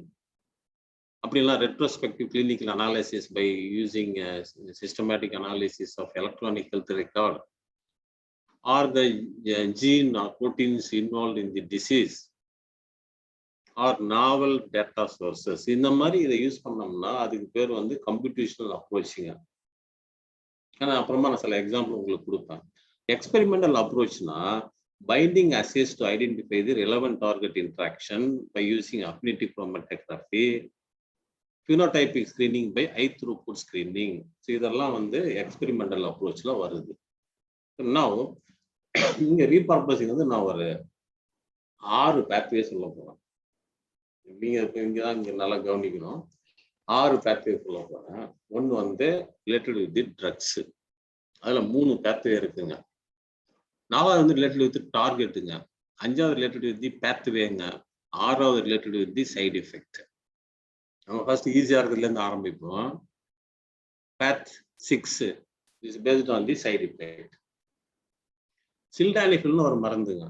அப்படிலாம் retrospective clinical analysis by using systematic analysis of electronic health record, or the gene or proteins involved in the disease, or novel data sources. இந்த மாதிரி இதை use பண்ணோம்னா அதுக்கு பேர் வந்து computational அப்ரோச்சுங்க. ஆனால் அப்புறமா நான் சில எக்ஸாம்பிள் உங்களுக்கு கொடுப்பேன். எக்ஸ்பெரிமெண்டல் அப்ரோச்னா binding assays to identify the relevant target interaction by using affinity chromatography, phenotypic screening by high throughput screening. So இதெல்லாம் வந்து எக்ஸ்பெரிமெண்டல் அப்ரோச்ல வருது. நான் இங்க ரீபர்பஸிங் வந்து நான் ஒரு 6 பேத்வே சொல்ல போறேன். நீங்க இங்கதான் இங்க நல்லா கவனிக்கணும். 6 பேத்வே சொல்ல போறேன். ஒன்னு வந்து ரிலேட்டட் வித் தி ட்ரக்ஸ், அதுல 3 பேத்வே இருக்குங்க. 4வது வந்து ரிலேட்டட் வித் டார்கெட்டுங்க, 5வது ரிலேட்டட் வித் தி பேத்வேங்க, 6வது related with the side effect. நம்ம ஃபர்ஸ்ட் ஈஸியா இருக்கிறதுல இருந்து ஆரம்பிப்போம். Path 6 is based on the side effect. சில்டானிஃபில்னு ஒரு மருந்துங்க.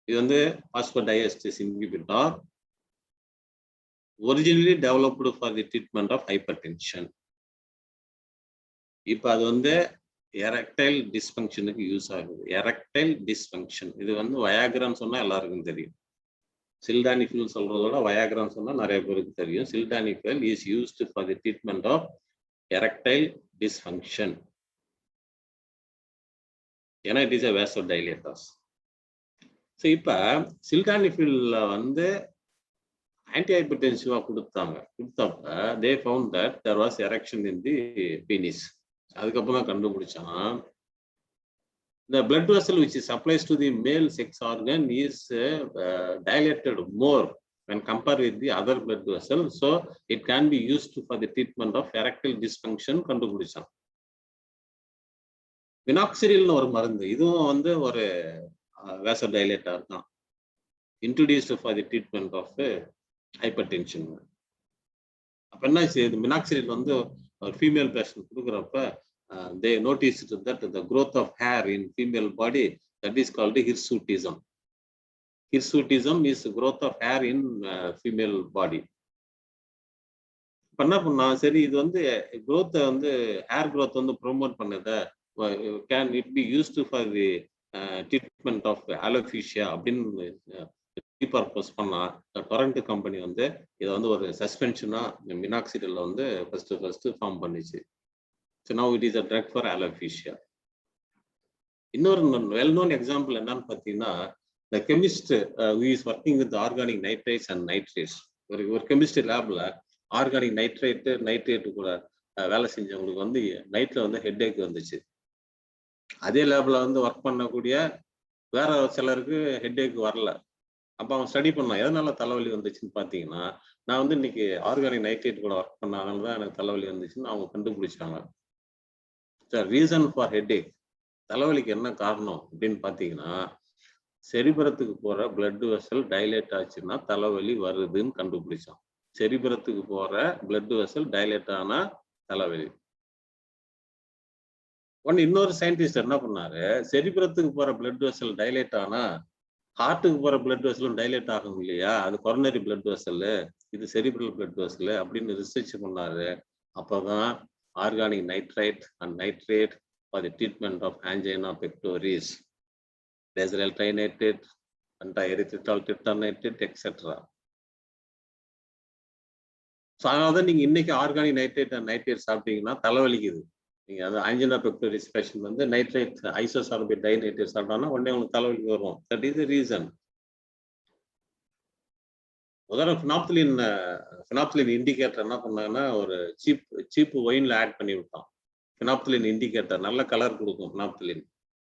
இது வந்து phosphodiesterase inhibitor, originally developed for the treatment of hypertension. இப்போ அது வந்து எரக்டைல் டிஸ்ஃபங்க்ஷனுக்கு யூஸ் ஆகுது. எரக்டைல் டிஸ்ஃபங்க்ஷன் இது வந்து வயாகிரான்னு சொன்னா எல்லாருக்கும் தெரியும். சில்டானிஃபில் சொல்றதோட வயாகிரான்னு சொன்னா நிறைய பேருக்கு தெரியும். Sildenafil is used for the treatment of erectile dysfunction. ஏன்னா it is a vasodilators. So இப்போ சில்டானிஃபில்ல வந்து ஆன்டி ஹைப்பர்டென்சிவா கொடுத்தப்ப they found that there was erection in the penis. அதுக்கப்புறம் தான் கண்டுபிடிச்சான் the blood vessel which supplies to the male sex organ is dilated more when compared with the other blood vessel, so it can be used for the treatment of erectile dysfunction. கண்டுபிடிச்சான். மினாக்சிடில்னு ஒரு மருந்து, இதுவும் வந்து ஒரு vasodilator தான், introduced for the treatment of hypertension. அப்ப என்னாச்சு, இது minoxidil வந்து ஒரு ஃபீமேல் பேஷண்ட் கொடுக்குறப்ப they noticed that the growth of hair in female body, that is called hirsutism. Hirsutism is growth of hair in female body. என்ன பண்ணா, சரி இது வந்து growth வந்து hair growth வந்து ப்ரோமோட் பண்ணத, can it be used for the treatment of alopecia அப்படின்னு purpose பண்ணா, டொரண்டோ கம்பெனி வந்து இதை வந்து ஒரு சஸ்பென்ஷனா மினாக்சிடில் வந்து ஃபர்ஸ்ட் ஃபார்ம் பண்ணிச்சு. So now it is a drug for alopecia. இன்னொரு வெல் நோன் எக்ஸாம்பிள் என்னன்னு பார்த்தீங்கன்னா, the chemist who is working with organic nitrates and nitrates, ஒரு கெமிஸ்ட்ரி லேப்ல ஆர்கானிக் நைட்ரேட் கூட வேலை செஞ்சவங்களுக்கு வந்து நைட்ல வந்து ஹெட்ஏக் வந்துச்சு. அதே லேப்ல வந்து ஒர்க் பண்ணக்கூடிய வேற சிலருக்கு ஹெட்ஏக் வரல. அப்போ அவன் ஸ்டடி பண்ணான், எதனால தலைவலி வந்துச்சுன்னு பார்த்தீங்கன்னா, நான் வந்து இன்னைக்கு ஆர்கானிக் நைட்ரேட் கூட ஒர்க் பண்ணாதனால தான் எனக்கு தலைவலி வந்துச்சுன்னு அவங்க கண்டுபிடிச்சாங்க. ரீசன் ஃபார் ஹெட்ஏக், தலைவலிக்கு என்ன காரணம் அப்படின்னு பார்த்தீங்கன்னா, செரிபரத்துக்கு போற பிளட் வெசல் டைலேட் ஆச்சுன்னா தலைவலி வருதுன்னு கண்டுபிடிச்சான். செரிபரத்துக்கு போற பிளட் வெசல் டைலேட் ஆனா தலைவலி. இன்னொரு சயின்டிஸ்ட் என்ன பண்ணாரு, செரிபரத்துக்கு போற பிளட் வெசல் டைலேட் ஆனா ஹார்ட்டுக்கு போற பிளட் வெசலும் டைலேட் ஆகும் இல்லையா, அது கொரோனரி பிளட் வெசல், இது செரிபிரல் பிளட் வெசல் அப்படின்னு ரிசர்ச் பண்ணாரு. அப்பதான் organic nitrite and nitrate for the treatment of angina pectoris, டெசரல்டைனேட்டட், எரித்ரிட்டால் டிரிட்டானேட்டட் எக்ஸெட்ரா. ஸோ அதனால தான் நீங்க இன்னைக்கு ஆர்கானிக் நைட்ரேட் அண்ட் நைட்ரேட் சாப்பிட்டீங்கன்னா தலைவலிக்குது. நீங்க அது ஆன்ஜினா பெக்டோரிஸ் பேஷண்ட் வந்து நைட்ரேட் ஐசோசார்பேட் டைநைட்ரேட் சாப்பிட்டாங்கன்னா உடனே உங்களுக்கு தலைவலி வரும். That is the reason. உதாரணம் ஃபினாப்தலின் இண்டிகேட்டர் என்ன பண்ணாங்கன்னா, ஒரு சீப் ஒயின்ல ஆட் பண்ணி விட்டான். ஃபினாப்தலின் இண்டிகேட்டர் நல்ல கலர் கொடுக்கும். ஃபினாப்தலின்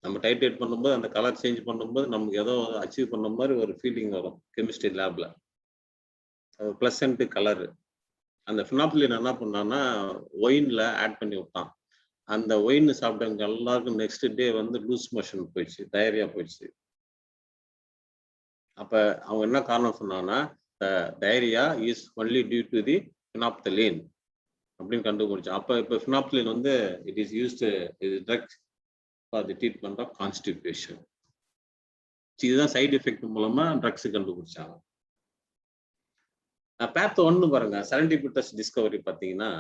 நம்ம டைட்ரேட் பண்ணும்போது அந்த கலர் சேஞ்ச் பண்ணும்போது நமக்கு ஏதோ அச்சீவ் பண்ண மாதிரி ஒரு ஃபீலிங் வரும் கெமிஸ்ட்ரி லேப்ல. Pleasant colour. அந்த ஃபினாப்தலின் என்ன பண்ணான்னா ஒயின்ல ஆட் பண்ணி விட்டான். அந்த ஒயின் சாப்பிட்டவங்க எல்லாருக்கும் நெக்ஸ்ட் டே வந்து லூஸ் மோஷன் போயிடுச்சு, டயரியா போயிடுச்சு. அப்ப அவங்க என்ன காரணம் சொன்னாங்கன்னா, diarrhoea is only due to the phenolphthalein அப்படின்னு கண்டுபிடிச்சோம். அப்ப இப்ப ஃபினாப்தலின் வந்து it is used drug for the treatment of constipation. இதுதான் சைடு எஃபெக்ட் மூலமா ட்ரக்ஸ் கண்டுபிடிச்சாங்க. பேத் ஒன்னு பாருங்க, செரண்டிபிட்டஸ் டிஸ்கவரி பார்த்தீங்கன்னா,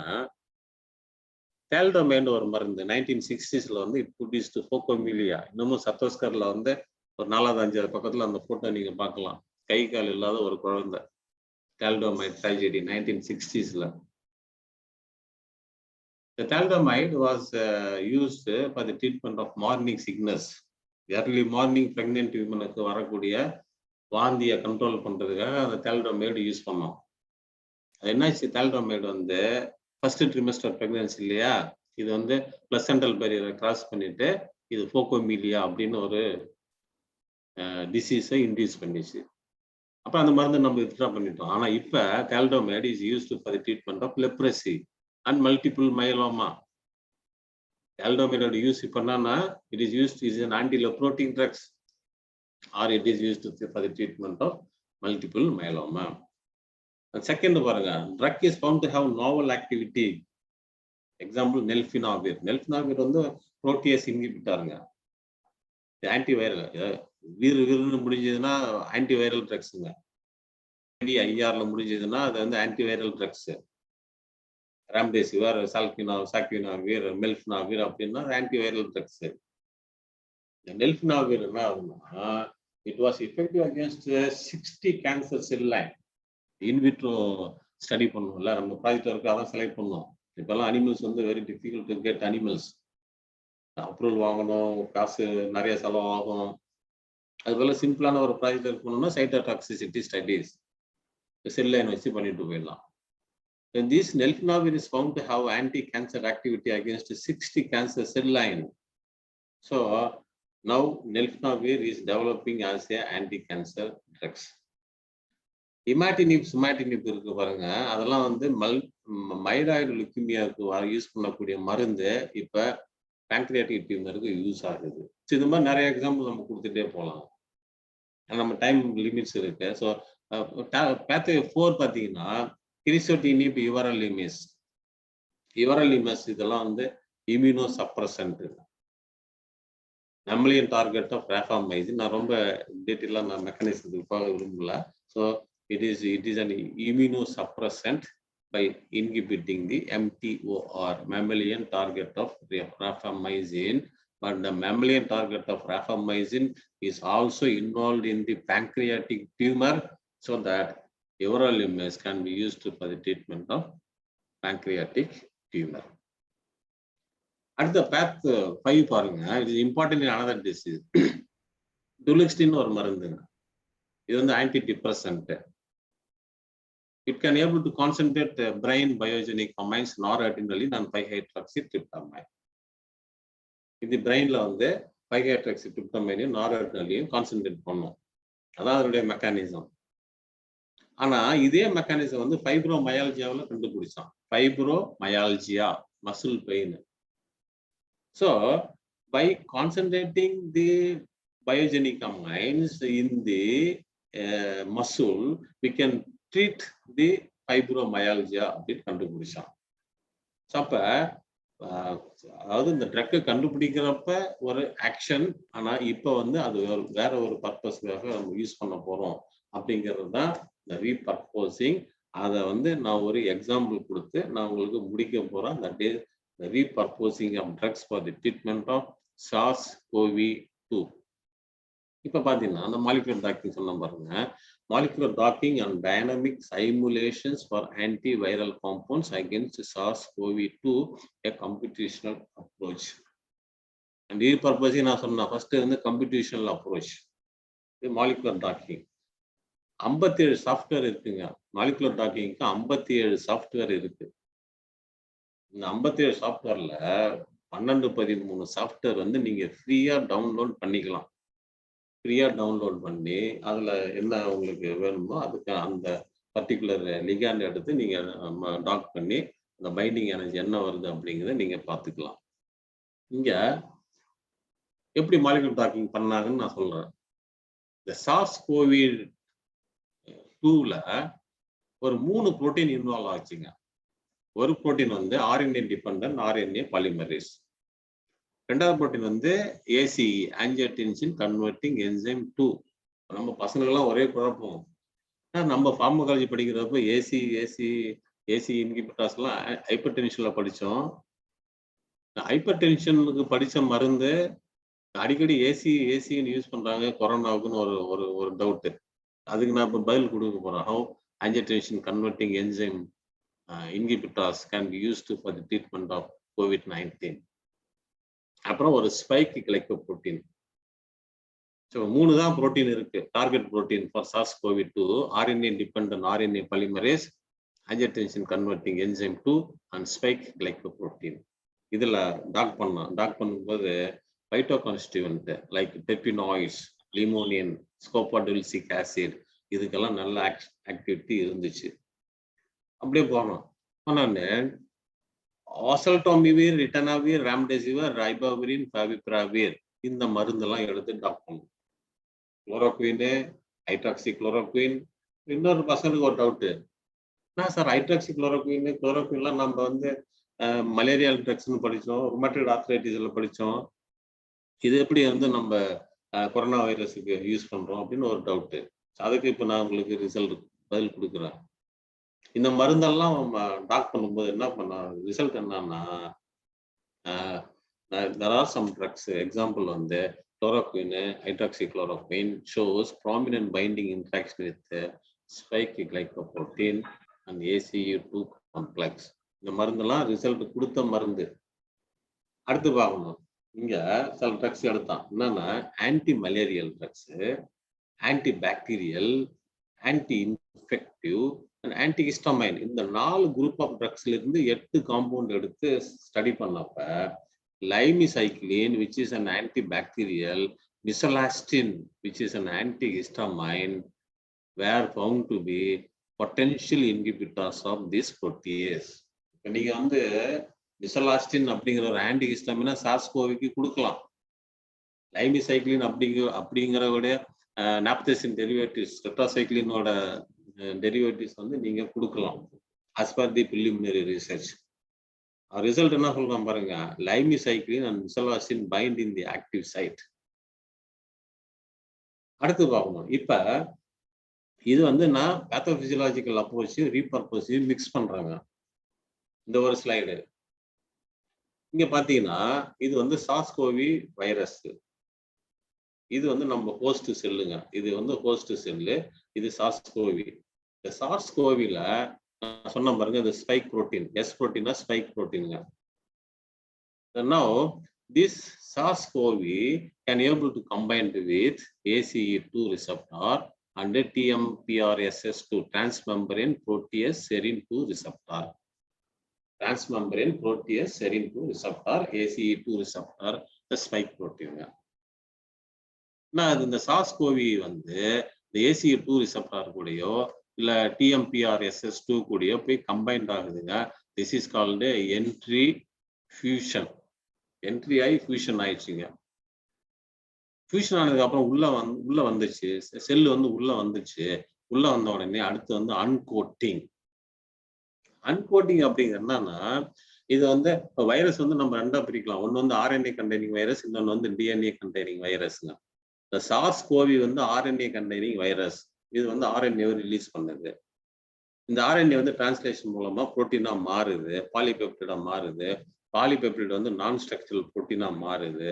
தேல்டோமைன் ஒரு மருந்து 1960s வந்து இட் ப்ரொடியூஸ்ட் ஃபோகோமிலியா. இன்னமும் சத்தோஸ்கர்ல வந்து ஒரு 4-5 பக்கத்துல அந்த போட்டோ நீங்க பார்க்கலாம். கை கால் இல்லாத ஒரு குழந்தை, தேல்டோமைட் tragedy 1960s. The thalidomide was used for the treatment of morning sickness. Early morning pregnant womenக்கு வரக்கூடிய வாந்தியை கண்ட்ரோல் பண்றதுக்காக அந்த தேல்டோமைடு யூஸ் பண்ணோம். அது என்னாச்சு, தேல்டோமைடு வந்து ஃபர்ஸ்ட் ட்ரிமெஸ்டர் பிரெக்னன்சி இல்லையா, இது வந்து பிளசென்டல் பேரியரை கிராஸ் பண்ணிட்டு இது ஃபோகோமிலியா அப்படின்னு ஒரு டிசீஸை இன்டியூஸ் பண்ணிச்சு. அப்ப அந்த மருந்து நம்ம வித்ட்ரா பண்ணிட்டோம். ஆனா இப்ப thalidomide is used for the treatment of leprosy and multiple myeloma. தேல்டோமைடோட யூஸ் இப்ப என்னன்னா, it is used is an anti-leprotic drugs or it is used for the treatment of multiple myeloma. And second பாருங்க, drug is found to have novel activity. Example nelfinavir. Nelfinavir வந்து protease inhibitorங்க, antiviral. வீறுன்னு முடிஞ்சதுன்னா antiviral ட்ரக்ஸுங்க. ஐஆர்ல முடிஞ்சதுன்னா அது வந்து antiviral drugs. ராம்டெசிவிர், சாக்வினாவிர், மெல்ஃபினாவிர் அப்படின்னா antiviral drugs. நெல்ஃபினாவிர் என்ன ஆகுதுன்னா, it was effective against 60 cancer cell line. In vitro study பண்ணுவோம்ல, நம்ம ப்ராஜெக்ட் ஒர்க்கு அதான் செலக்ட் பண்ணோம். இப்பெல்லாம் அனிமல்ஸ் வந்து very difficult to get animals. Approval வாங்கணும், காசு நிறைய செலவாகும். அதுபோல சிம்பிளான ஒரு ப்ராஜெக்ட் ஒர்க் பண்ணணும்னா சைட்டோடாக்சிசிட்டி ஸ்டடிஸ் செல் லைன் வச்சு பண்ணிட்டு போயிடலாம். This nelfinavir is found to have anti-cancer activity against 60 cancer cell line. So now nelfinavir is developing as a anti-cancer drugs. இமாட்டினிப் இருக்கு பாருங்க, அதெல்லாம் வந்து மைராய்டு லுக்கிமியாவுக்கு யூஸ் பண்ணக்கூடிய மருந்து இப்ப பேங்க்ரியாட்டிக் டியூமருக்கு யூஸ் ஆகுது. ஸோ இது மாதிரி நிறைய எக்ஸாம்பிள் நம்ம கொடுத்துட்டே போகலாம். நம்ம டைம் லிமிட்ஸ் இருக்கு. ஸோ பேத்வே 4 பார்த்தீங்கன்னா கிரிசோட்டினிப், யுவரலிமிஸ். யுவரலிமஸ் இதெல்லாம் வந்து immunosuppressant. Mammalian target of rapamycin. நான் ரொம்ப டீட்டெயிலாக நான் மெக்கானிசத்துக்கு போக விரும்பல. So it is an immunosuppressant by inhibiting the MTOR, mammalian target of rapamycin. But the mammalian target of rapamycin is also involved in the pancreatic tumor, so that everolimus can be used for the treatment of pancreatic tumor. At the path 5 பாருங்க, it is important in another disease. Duloxetine ஒரு மருந்துங்க. இது வந்து antidepressant. It can able to concentrate brain biogenic amines, noradrenaline and 5-hydroxytryptamine. இந்த பிரெயின்ல வந்து 5-hydroxytryptamine, noradrenaline concentrate பண்ணும். அதான் அதனுடைய மெக்கானிசம். ஆனா இதே மெக்கானிசம் வந்து ஃபைப்ரோமயால்ஜியாவில் கண்டுபிடிச்சான். Fibromyalgia, muscle pain. So by concentrating the biogenic amines in the muscle, we can treat the fibromyalgia அப்படின்னு கண்டுபிடிச்சான். ஸோ அப்ப அதாவது இந்த ட்ரக்கை கண்டுபிடிக்கிறப்ப ஒரு ஆக்ஷன், ஆனா இப்ப வந்து அது வேற ஒரு பர்பஸ்க்காக நம்ம யூஸ் பண்ண போறோம் அப்படிங்கிறது தான் இந்த ரீபர்போசிங். அதை வந்து நான் ஒரு எக்ஸாம்பிள் கொடுத்து நான் உங்களுக்கு முடிக்க போறேன். The repurposing of drugs for the treatment of SARS-CoV-2. இப்ப பாத்தீங்கன்னா அந்த மாலிகுலர் டாக்கிங் சொன்ன பாருங்க. Molecular docking and dynamic simulations for antiviral compounds against SARS-CoV-2, a computational approach. And repurposing நான் சொன்ன ஃபர்ஸ்ட் வந்து computational approach. இது molecular docking. 57 சாஃப்ட்வேர் இருக்குங்க. மாலிகுலர் டாக்கிங்க்கு 57 சாஃப்ட்வேர் இருக்கு. இந்த 57 சாஃப்ட்வேர்ல 12-13 சாஃப்ட்வேர் வந்து நீங்க ஃப்ரீயா டவுன்லோட் பண்ணிக்கலாம். ஃப்ரீயா டவுன்லோட் பண்ணி அதுல என்ன உங்களுக்கு வேணுமோ அதுக்கு அந்த பர்டிகுலர் லிகாண்ட் எடுத்து நீங்க டாக் பண்ணி அந்த பைண்டிங் எனர்ஜி என்ன வருது அப்படிங்கிறத நீங்க பார்த்துக்கலாம். இங்க எப்படி மாலிகுலர் டாக்கிங் பண்ணாங்கன்னு நான் சொல்றேன். இந்த SARS-CoV-2ல ஒரு 3 புரோட்டீன் இன்வால்வ் ஆச்சுங்க. ஒரு புரோட்டீன் வந்து RNA டிபெண்டன்ட் RNA பாலிமரேஸ். ரெண்டாவது புரோட்டீன் வந்து ACE, ஆஞ்சியோடென்சின் கன்வெர்ட்டிங் என்சைம் 2. நம்ம பசங்களுக்கெல்லாம் ஒரே குழப்பம். நம்ம ஃபார்மகாலஜி படிக்கிறப்ப ஏசி இன்ஹிபிட்டர்ஸ்லாம் ஹைப்பர் டென்ஷன்ல படித்தோம். ஹைப்பர் டென்ஷனுக்கு படித்த மருந்து அடிக்கடி ஏசின்னு யூஸ் பண்றாங்க கொரோனாவுக்குன்னு ஒரு டவுட்டு. அதுக்கு நான் இப்போ பதில் கொடுக்க போறேன். How angiotensin converting enzyme inhibitors can be used for the treatment of COVID-19. அப்புறம் ஒரு ஸ்பைக் கிளைகோபுரோட்டீன். ஸோ 3 தான் புரோட்டீன் இருக்கு. Target protein for SARS-CoV-2, RNA dependent RNA polymerase, angiotensin converting enzyme 2 and spike glycoprotein. இதுல talk பண்ணும்போது phyto constituent like terpenoids, லிமோனின், ஸ்கோபாடோலிசிக் acid இதுக்கெல்லாம் நல்ல activity இருந்துச்சு. அப்படியே போகணும். ஆனால் ஆசல்டாமிவிர், ரிட்டனாவிர், ராம்டெசிவிர், ரைபாவிரின், ஃபேவிபிராவிர் இந்த மருந்தெல்லாம் எடுத்து டாக் பண்ணும். Chloroquine, hydroxy chloroquine. இன்னொரு பசங்களுக்கு ஒரு டவுட்டு, என்ன சார் ஹைட்ராக்சி குளோரோக்வின்லாம் நம்ம வந்து மலேரியா ட்ரக்ஸ்ன்னு படித்தோம், ருமேட்டட் ஆர்த்ரைட்டிஸ்ல படித்தோம். இது எப்படி வந்து நம்ம கொரோனா வைரஸுக்கு யூஸ் பண்றோம் அப்படின்னு ஒரு டவுட்டு. அதுக்கு இப்போ நான் உங்களுக்கு பதில் கொடுக்குறேன். இந்த மருந்தெல்லாம் டாக் பண்ணும்போது என்ன பண்ண ரிசல்ட் என்னன்னா, there are some drugs, example வந்து chloroquine, hydroxychloroquine shows prominent binding interaction with spike glycoprotein and ACE2 complex. இந்த மருந்தெல்லாம் ரிசல்ட் கொடுத்த மருந்து. அடுத்து பார்க்கணும், இங்க சில ட்ரக்ஸ் எடுத்தான். என்னன்னா anti malarial drugs, anti bacterial, anti infective and antihistamine. இந்த 4 குரூப் ஆஃப் ட்ரக்ஸ்ல இருந்து 8 காம்பவுண்ட் எடுத்து ஸ்டடி பண்ணப்ப லைமிசைக்ளின் which is an antibacterial, misolastin which is an antihistamine were found to be potential inhibitors of this protease. நீங்க வந்து மிசலாஸ்டின் அப்படிங்கிற ஒரு anti ஹிஸ்டாமினா சார்ஸ்கோவிக்கு கொடுக்கலாம். லைமிசைக்ளின் அப்படிங்கிற நாப்தசின் டெரிவேட்டிவ்ஸ், டெட்ராசைக்ளினோட டெரிவேட்டிவ்ஸ் வந்து நீங்க கொடுக்கலாம். as per the preliminary research. Result என்ன சொல்றான் பாருங்க, lymecycline and mizolastine bind in the active site. அடுத்து பார்க்கணும். இப்ப இது வந்து நான் பேத்தோபிசியலாஜிக்கல் அப்ரோச்சையும் ரீபர்பஸையும் மிக்ஸ் பண்றாங்க. இந்த ஒரு ஸ்லைடு இங்க பாத்தீங்கன்னா இது வந்து சார்ஸ்-கோவி வைரஸ், இது வந்து நம்ம ஹோஸ்ட் செல்லுங்க. இது வந்து ஹோஸ்ட் செல்லு, இது சார்ஸ்-கோவி. இந்த சார்ஸ்-கோவில நான் சொன்ன பாருங்க, இது ஸ்பைக் புரோட்டீன், எஸ் புரோட்டீனா ஸ்பைக் புரோட்டீனுங்க. Now this SARS-CoV can able to combine with ACE2 receptor and TMPRSS2 transmembrane protease serine 2 receptor. Transmembrane protease serine 2 receptor, ACE2 receptor, the spike protein. நான் இந்த SARS-CoV வந்து இந்த ACE2 receptor கூடயோ இல்ல TMPRSS2 கூடயோ போய் கம்பைன்ட் ஆகுதுங்க. This is called entry fusion. Entry ஆகி ஃபியூஷன் ஆயிடுச்சுங்க. ஃபியூஷன் ஆனதுக்கு அப்புறம் உள்ள வந்துச்சு, செல்லு வந்து உள்ள வந்துச்சு. உள்ள வந்த உடனே அடுத்து வந்து அன்கோட்டிங். அன்கோட்டிங் அப்படிங்கிறது என்னன்னா, இது வந்து இப்போ வைரஸ் வந்து நம்ம ரெண்டா பிரிக்கலாம். ஒன்று வந்து ஆர்என்ஏ கண்டெய்னிங் வைரஸ், இன்னொன்று வந்து டிஎன்ஏ கண்டெய்னிங் வைரஸ்ங்க. இந்த சார்ஸ்-கோவி வந்து ஆர்என்ஏ கண்டெய்னிங் வைரஸ். இது வந்து ஆர்என்ஏவை ரிலீஸ் பண்ணுது. இந்த ஆர்என்ஏ வந்து டிரான்ஸ்லேஷன் மூலமா புரோட்டீனா மாறுது, பாலிபெப்டிடா மாறுது. பாலிபெப்டிட் வந்து நான் ஸ்ட்ரக்சரல் புரோட்டீனா மாறுது.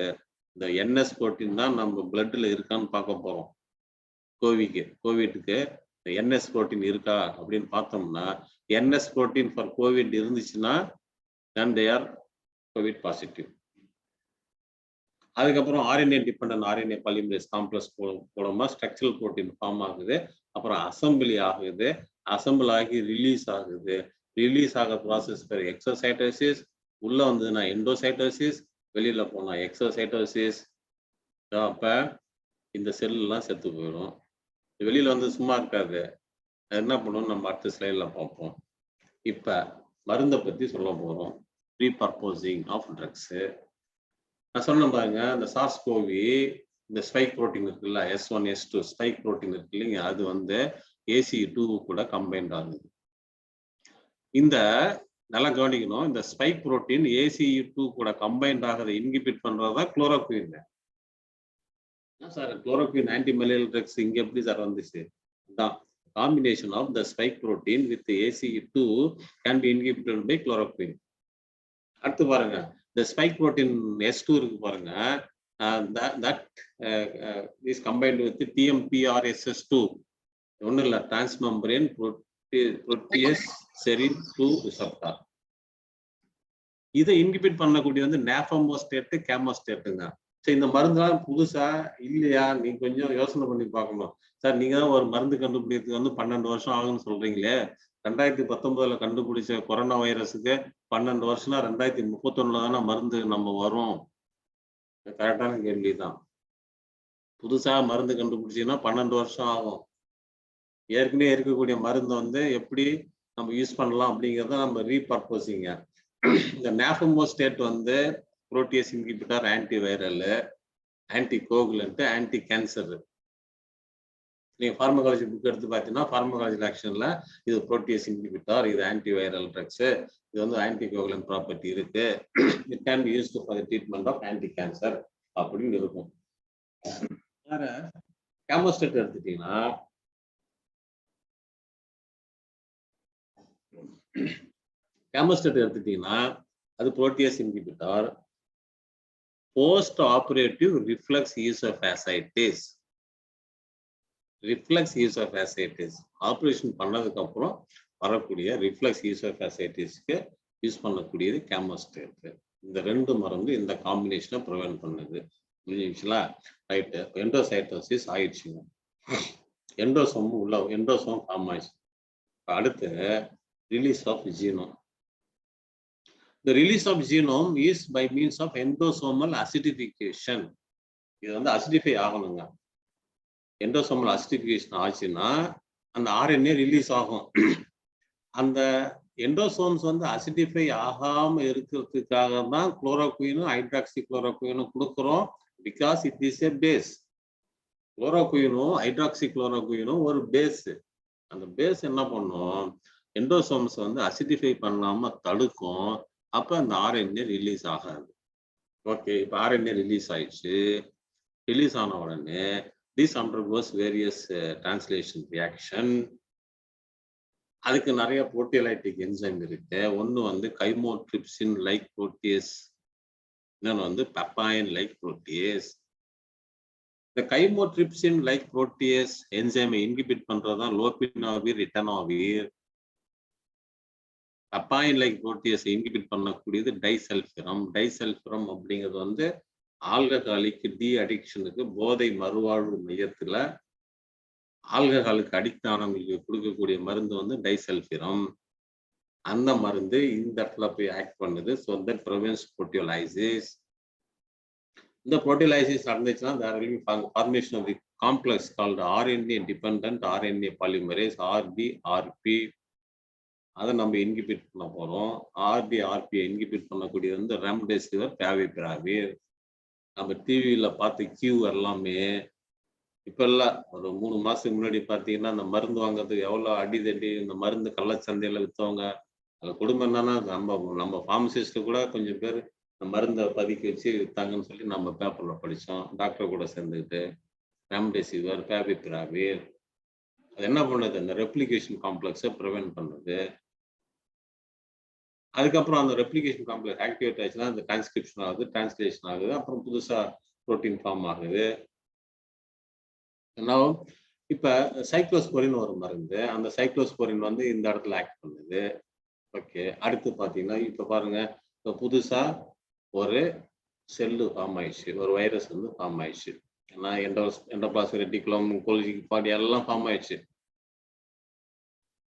இந்த என்எஸ் புரோட்டீன் தான் நம்ம பிளட்ல இருக்கான்னு பார்க்க போறோம். கோவிட்டுக்கு என்எஸ் புரோட்டீன் இருக்கா அப்படின்னு பார்த்தோம்னா, என்எஸ் புரோட்டீன் ஃபார் கோவிட் இருந்துச்சுன்னா then they are COVID positive. அதுக்கப்புறம் RNA dependent RNA polymerase complex மூலமா ஸ்ட்ரக்சரல் புரோட்டீன் ஃபார்ம் ஆகுது. அப்புறம் அசம்பிளி ஆகுது, அசம்பிள் ஆகி ரிலீஸ் ஆகுது. ரிலீஸ் ஆகிற ப்ராசஸ் பேர் எக்ஸோசைட்டோசிஸ். உள்ள வந்ததுன்னா எண்டோசைட்டோசிஸ், வெளியில போனா எக்ஸோசைட்டோசிஸ். அப்ப இந்த செல் எல்லாம் செத்து போயிடும். வெளியில வந்து சும்மா இருக்காது. என்ன பண்ணுவோம் நம்ம அடுத்த ஸ்லைட்ல பார்ப்போம். இப்ப மருந்தை பத்தி சொல்ல போறோம். ரீபர்போசிங் ஆஃப் ட்ரக்ஸ். நான் சொன்ன பாருங்க, இந்த சார்ஸ்-கோவி இந்த ஸ்பைக் புரோட்டீன் இருக்குல்ல, S1 S2 ஸ்பைக் புரோட்டீன் இருக்கு இல்லைங்க, அது வந்து ACE2 கூட கம்பைன்ட் ஆகுது. இந்த நல்லா கவனிக்கணும், இந்த ஸ்பைக் புரோட்டீன் ACE2 கூட கம்பைன்ட் ஆகிறத இன்ஹிபிட் பண்றதா chloroquine. Sir chloroquine anti malarial drugs இங்க எப்படி சார் வந்துச்சு? தான் combination of the spike protein with ACE2 can be inhibited by chloroquine. அடுத்து பாருங்க, இந்த ஸ்பைக் புரோட்டீன் S2 இருக்கு பாருங்க, that is combined with TMPRSS2. ஒன்றும் இல்லை, டிரான்ஸ்மெம்பரேன் protease serine 2 receptor. இதை இன்ஹிபிட் பண்ணக்கூடிய வந்து நேஃபமோஸ்டேட், கேமோஸ்டேட்டுங்க. சரி, இந்த மருந்துலாம் புதுசா இல்லையா? நீங்க கொஞ்சம் யோசனை பண்ணி பார்க்கணும். சார் நீங்க தான் ஒரு மருந்து கண்டுபிடிக்கிறதுக்கு வந்து 12 வருஷம் ஆகும்னு சொல்றீங்களே. 2019 கண்டுபிடிச்ச கொரோனா வைரஸுக்கு 12 வருஷம்னா 2031 தானே மருந்து நம்ம வரும். கரெக்டான கேள்விதான். புதுசா மருந்து கண்டுபிடிச்சீங்கன்னா 12 வருஷம் ஆகும். ஏற்கனவே இருக்கக்கூடிய மருந்தை வந்து எப்படி நம்ம யூஸ் பண்ணலாம் அப்படிங்கிறத நம்ம ரீபர்போசிங்க. இந்த நேஃபமோஸ்டேட் வந்து protease inhibitor, antiviral, anticoagulant, anticancer. நீங்க பார்மகாலஜி புக் எடுத்து பார்த்தீங்கன்னா பார்மகாலஜி ஆக்ஷன்ல இது புரோட்டியஸ் இன்ஹிபிட்டர், இது ஆன்டி வைரல் ட்ரக்ஸ், இது வந்து ஆன்டி கோகுலண்ட் ப்ராப்பர்ட்டி இருக்கு, it can be used for the treatment of anticancer அப்படின்னு இருக்கும். வேற கேமோஸ்டேட் எடுத்துட்டீங்கன்னா, அது protease inhibitor. Post operative reflux oesophagitis. Operation பண்ணதுக்கு அப்புறம் வரக்கூடிய ரிஃப்ளக்ஸ் ஈசோஃபேசைட்டிஸ்க்கு யூஸ் பண்ணக்கூடியது கேமோஸ்டேட். இந்த ரெண்டு மருந்து இந்த காம்பினேஷனை ப்ரிவென்ட் பண்ணுது. புரிஞ்சுங்களா? ரைட்டு. எண்டோசைட்டோசிஸ் ஆயிடுச்சுங்க. எண்டோசோம் ஃபார்ம் ஆயிடுச்சு. அடுத்து release of genome. The release of genome is by means of endosomal acidification. இது வந்து அசிடிஃபை ஆகணுங்க. எண்டோசோமல் அசிடிஃபிகேஷன் ஆச்சுன்னா அந்த ஆர்என்ஏ ரிலீஸ் ஆகும். அந்த எண்டோசோம்ஸ் வந்து அசிடிஃபை ஆகாம இருக்கிறதுக்காக தான் குளோரோகுயினும் ஹைட்ராக்சி குளோரோகுயினும் கொடுக்குறோம். Because it is a base. குளோரோகுயினும் ஹைட்ராக்சி குளோரோகுயினும் ஒரு பேஸ். அந்த பேஸ் என்ன பண்ணும், எண்டோசோம்ஸ் வந்து அசிடிஃபை பண்ணாம தடுக்கும். அப்ப அந்த ஆர்என்ஏ ரிலீஸ் ஆகாது. ஓகே, இப்ப ஆர்என்ஏ ரிலீஸ் ஆயிடுச்சு. ரிலீஸ் ஆன உடனே this undergoes various translation reaction. அதுக்கு நிறைய புரோட்டியோலைட்டிக் என்சைம் இருக்கு. ஒன்னு வந்து கைமோட்ரிப்சின் லைக் புரோட்டியேஸ், இன்னொன்று வந்து பெப்பாயின் லைக் புரோட்டியேஸ். இந்த கைமோட்ரிப்சின் லைக் புரோட்டியேஸ் என்சைமை இன்ஹிபிட் பண்றதுதான் லோபினாவிர் ரிட்டனாவிர். பெப்பாயின் லைக் புரோட்டியேஸ் இன்ஹிபிட் பண்ணக்கூடியது டைசல்ஃபிரம். டைசல்ஃபிரம் அப்படிங்கிறது வந்து ஆல்கஹாலிக் டி அடிக்ஷனுக்கு, போதை மறுவாழ்வு மையத்துல ஆல்கஹாலுக்கு அடிக்ட் ஆனவங்களுக்கு கொடுக்கக்கூடிய மருந்து வந்து டைசல்ஃபிரம். அந்த மருந்து இந்த இடத்துல போய் ஆக்ட் பண்ணுது. So that prevents proteolysis. இந்த புரோட்டியோலைசிஸ் நடந்துச்சுன்னா there will be formation of the complex called RNA dependent RNA polymerase RDRP. அதை நம்ம இன்ஹிபிட் பண்ண போறோம். RDRP இன்ஹிபிட் பண்ணக்கூடியது வந்து ரெம்டெசிவிர், ஃபேவிபிராவிர். நம்ம டிவியில பார்த்து கியூ எல்லாமே இப்ப எல்லாம் ஒரு 3 மாசத்துக்கு முன்னாடி பாத்தீங்கன்னா அந்த மருந்து வாங்குறதுக்கு எவ்வளவு அடிதடி, இந்த மருந்து கள்ளச்சந்தையில வித்தவங்க. அந்த குடும்பம் என்னன்னா நம்ம ஃபார்மசிஸ்ட் கூட கொஞ்சம் பேர் இந்த மருந்தை பதுக்கி வச்சு வித்தாங்கன்னு சொல்லி நம்ம பேப்பர்ல படிச்சோம். டாக்டர் கூட சேர்ந்துக்கிட்டு ரெம்டெசிவிர், ஃபேவிபிராவிர். அது என்ன பண்ணுது, இந்த ரெப்ளிகேஷன் காம்ப்ளெக்ஸை ப்ரிவென்ட் பண்ணுது. அதுக்கப்புறம் அந்த ரெப்ளிகேஷன் காம்ப்ளெக்ஸ் ஆக்டிவேட் ஆச்சுன்னா அந்த டிரான்ஸ்கிரிப்ஷன் ஆகுது, டிரான்ஸ்லேஷன் ஆகுது, அப்புறம் புதுசா புரோட்டீன் ஃபார்ம் ஆகுது. இப்ப சைக்ளோஸ்போரின் ஒரு மருந்து, அந்த சைக்ளோஸ்போரின் வந்து இந்த இடத்துல ஆக்ட் பண்ணுது. ஓகே, அடுத்து பாத்தீங்கன்னா இப்ப பாருங்க, இப்ப புதுசா ஒரு செல்லு ஃபார்ம் ஆயிடுச்சு, ஒரு வைரஸ் வந்து ஃபார்ம் ஆயிடுச்சு. ஏன்னா எண்டோபிளாஸ்மிக் ரெட்டிகுலம், கோல்ஜி பாடி எல்லாம் ஃபார்ம் ஆயிடுச்சு.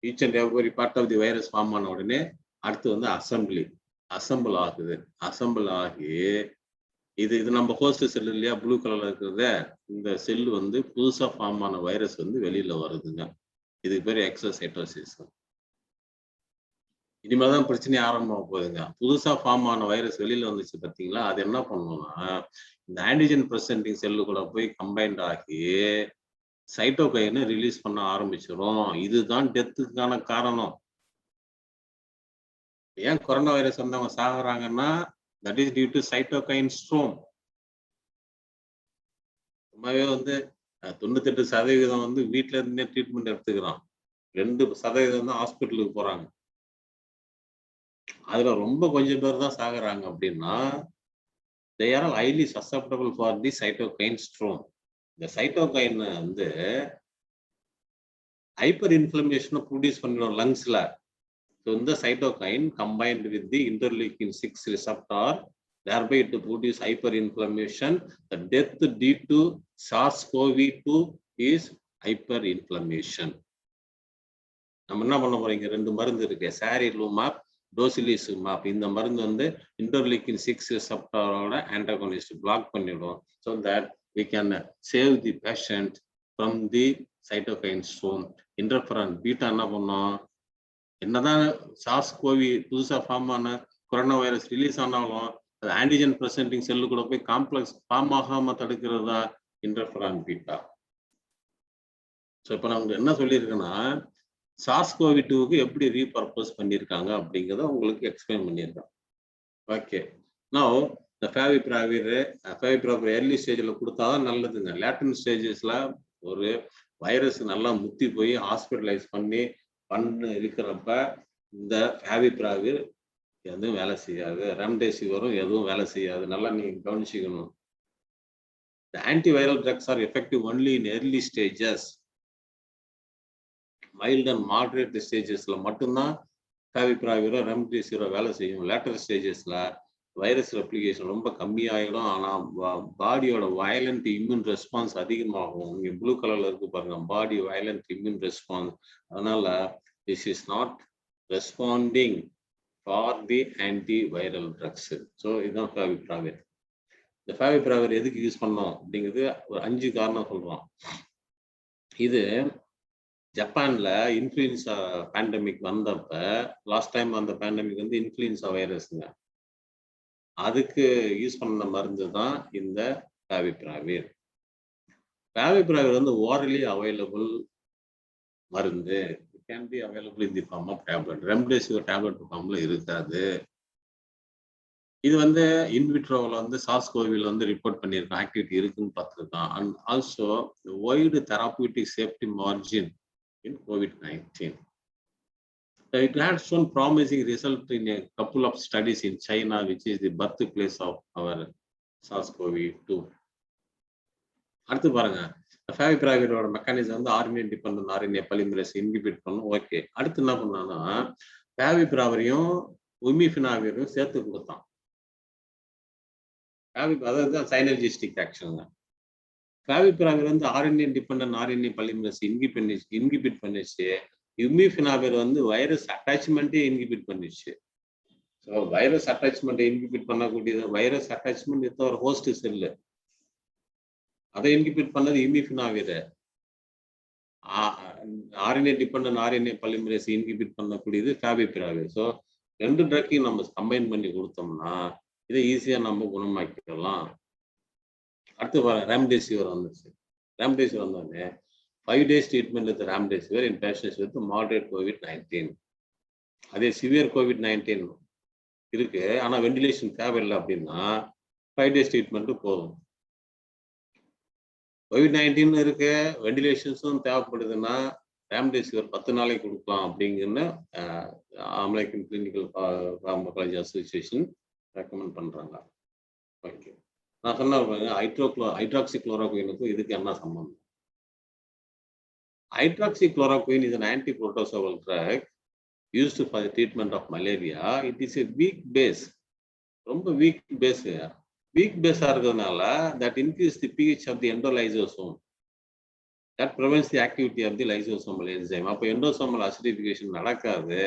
Each and every part of the virus form ஆன உடனே அடுத்து வந்து அசம்பிள் ஆகுது. அசம்பிள் ஆகி இது நம்ம ஹோஸ்ட் செல் இல்லையா, ப்ளூ கலர்ல இருக்கிறத, இந்த செல் வந்து புதுசா ஃபார்ம் ஆன வைரஸ் வந்து வெளியில வருதுங்க. இதுக்கு பேர் எக்ஸோசைட்டோசிஸ். இனிமேதான் பிரச்சனை ஆரம்பமாக போகுதுங்க. புதுசா ஃபார்ம் ஆன வைரஸ் வெளியில வந்துச்சு பார்த்தீங்களா, அது என்ன பண்ணுவோம்னா இந்த ஆன்டிஜன் பிரசன்டிங் செல்லு கூட போய் கம்பைன்ட் ஆகி சைட்டோகைனை ரிலீஸ் பண்ண ஆரம்பிச்சிடும். இதுதான் டெத்துக்கான காரணம். ஏன் கொரோனா வைரஸ் வந்தவங்க சாகுறாங்கன்னா that is due to cytokine storm. சும்மாவே வந்து 98% வந்து வீட்டுல இருந்தே ட்ரீட்மெண்ட் எடுத்துக்கிறான். 2% தான் ஹாஸ்பிட்டலுக்கு போறாங்க. அதுல ரொம்ப கொஞ்சம் பேர் தான் சாகுறாங்க. அப்படின்னா they are highly susceptible for the cytokine storm. இந்த சைட்டோகைன் வந்து ஹைப்பர் இன்ஃப்ளமேஷனை ப்ரொடியூஸ் பண்ணிடும் லங்ஸ்ல. So இந்த cytokine combined with the interleukin 6 receptor, thereby to produce hyperinflammation. The death due to SARS-CoV-2 is hyperinflammation. நம்ம என்ன பண்ண போறீங்க, 2 மருந்து இருக்கு, சாரிலுமாப், டோசிலிசுமாப். இந்த மருந்து வந்து interleukin 6 receptor-ஓட antagonist பிளாக் பண்ணிடும். So that we can save the patient from the cytokine storm. Interferon beta என்ன பண்ணோம், என்னதான் SARS-CoV புதுசா ஃபார்ம் ஆன கொரோனா வைரஸ் ரிலீஸ் ஆனாலும் அது ஆன்டிஜன் பிரசன்டிங் செல்லு கூட போய் காம்ப்ளெக்ஸ் ஃபார்ம் ஆகாம தடுக்கிறதா இன்டர்ஃபெரான் பீட்டா. ஸோ இப்போ நம்ம என்ன சொல்லியிருக்கேன்னா SARS-CoV-2க்கு எப்படி ரீபர்பஸ் பண்ணியிருக்காங்க அப்படிங்கிறத உங்களுக்கு எக்ஸ்பிளைன் பண்ணியிருக்கேன். ஓகே, நான் இந்த ஃபேவிபிராவிர் ஏர்லி ஸ்டேஜில் கொடுத்தாதான் நல்லதுங்க. லேட்டன் ஸ்டேஜஸ்ல ஒரு வைரஸ் நல்லா முத்தி போய் ஹாஸ்பிட்டலைஸ் பண்ணி இருக்கிறப்ப இந்த ஃபேவிபிராவிர் எதுவும் வேலை செய்யாது, ரெம்டெசிவிரும் எதுவும் வேலை செய்யாது. நல்லா நீங்க கவனிச்சுக்கணும். The antiviral drugs are effective only in early stages. Mild and moderate stagesல மட்டும்தான் ஃபேவிபிராவிரோ ரெம்டெசிவிரோ வேலை செய்யும். லேட்டர் ஸ்டேஜஸ்ல வைரஸ் ரெப்ளிகேஷன் ரொம்ப கம்மியாயிடும். ஆனா பாடியோட வயலண்ட் இம்யூன் ரெஸ்பான்ஸ் அதிகமாகும். இங்க ப்ளூ கலர்ல இருக்கு பாருங்க, பாடி வயலண்ட் இம்யூன் ரெஸ்பான்ஸ். அதனால this is not responding for the antiviral drugs. So இதுதான் ஃபேவிபிராவிர். இந்த ஃபேவிபிராவிர் எதுக்கு யூஸ் பண்ணோம் அப்படிங்கிறது ஒரு 5 காரணம் சொல்றோம். இது ஜப்பான்ல இன்ஃப்ளூயன்சா பேண்டமிக் வந்தப்ப லாஸ்ட் டைம் அந்த பேண்டமிக் வந்து இன்ஃப்ளூயன்சா வைரஸ்ங்க. அதுக்கு யூஸ் பண்ண மருந்து தான் இந்த ஃபேவிபிராவிர். ஃபேவிபிராவிர் வந்து ஓரலி அவைலபிள் மருந்து. It can be available in the form of tablet. Remdesivir tablet ஃபார்ம்ல இருக்காது. இது வந்து இன்விட்ரோவில் வந்து சார்ஸ்-கோவில வந்து ரிப்போர்ட் பண்ணியிருக்கோம், ஆக்டிவிட்டி இருக்குன்னு பார்த்துருக்கோம். And also wide therapeutic safety margin in COVID-19. It had shown promising result in a couple of studies in China, which is the birthplace of our SARS-CoV-2. அடுத்து பாருங்க, ஃபேவிபிராவிரோட மெக்கானிசம் வந்து RNA dependent RNA polymerase inhibit பண்ணும். Okay, அடுத்து என்ன பண்ணான்னா ஃபேவிபிராவிரையும் உமிஃபினாவிரையும் சேர்த்து கொடுத்தான். அதாவது சைனர்ஜிஸ்டிக் ஆக்ஷன். ஃபேவிபிராவிர் வந்து RNA dependent RNA polymerase inhibit பண்ணிச்சு. யுமிஃபினாவிர் வந்து வைரஸ் அட்டாச்மெண்ட்டே இன்ஹிபிட் பண்ணிச்சு. ஸோ வைரஸ் அட்டாச்மெண்ட்டை இன்ஹிபிட் பண்ணக்கூடியது வைரஸ் அட்டாச்மெண்ட் வித் ஒரு ஹோஸ்ட் செல்லு, அதை இன்ஹிபிட் பண்ணது umifenovir. RNA dependent RNA polymerase inhibit பண்ணக்கூடியது ஃபேவிபிராவிர். ஸோ ரெண்டு ட்ரக்கையும் நம்ம கம்பைன் பண்ணி கொடுத்தோம்னா இதை ஈஸியா நம்ம குணமாக்கிடலாம். அடுத்து ரெம்டெசிவிர் வந்துச்சு. ரெம்டெசிவிர் வந்தோடனே 5 days treatment with remdesivir in patients with moderate COVID-19. அதே சிவியர் COVID-19 இருக்கு, ஆனா வெண்டிலேஷன் தேவையில்லை அப்படின்னா 5 days ட்ரீட்மெண்ட் போதும். COVID-19 இருக்கு, வெண்டிலேஷன்ஸும் தேவைப்படுதுன்னா ரெம்டெசிவிர் 10 நாளைக்கு கொடுக்கலாம் அப்படிங்கன்னு American clinical pharmacology association recommend பண்றாங்க. ஓகே, நான் சொன்ன ஹைட்ராக்சிக்ளோரோகுயினுக்கும் இதுக்கு என்ன சம்பந்தம்? Hydroxychloroquine is an anti-protozoal drug used for the treatment of malaria. It is a weak base. ரொம்ப weak base. Weak base இருக்கிறதுனால that increase the pH of the endolysosome. That prevents the activity of the lysosomal enzyme. அப்போ endosomal acidification நடக்காது.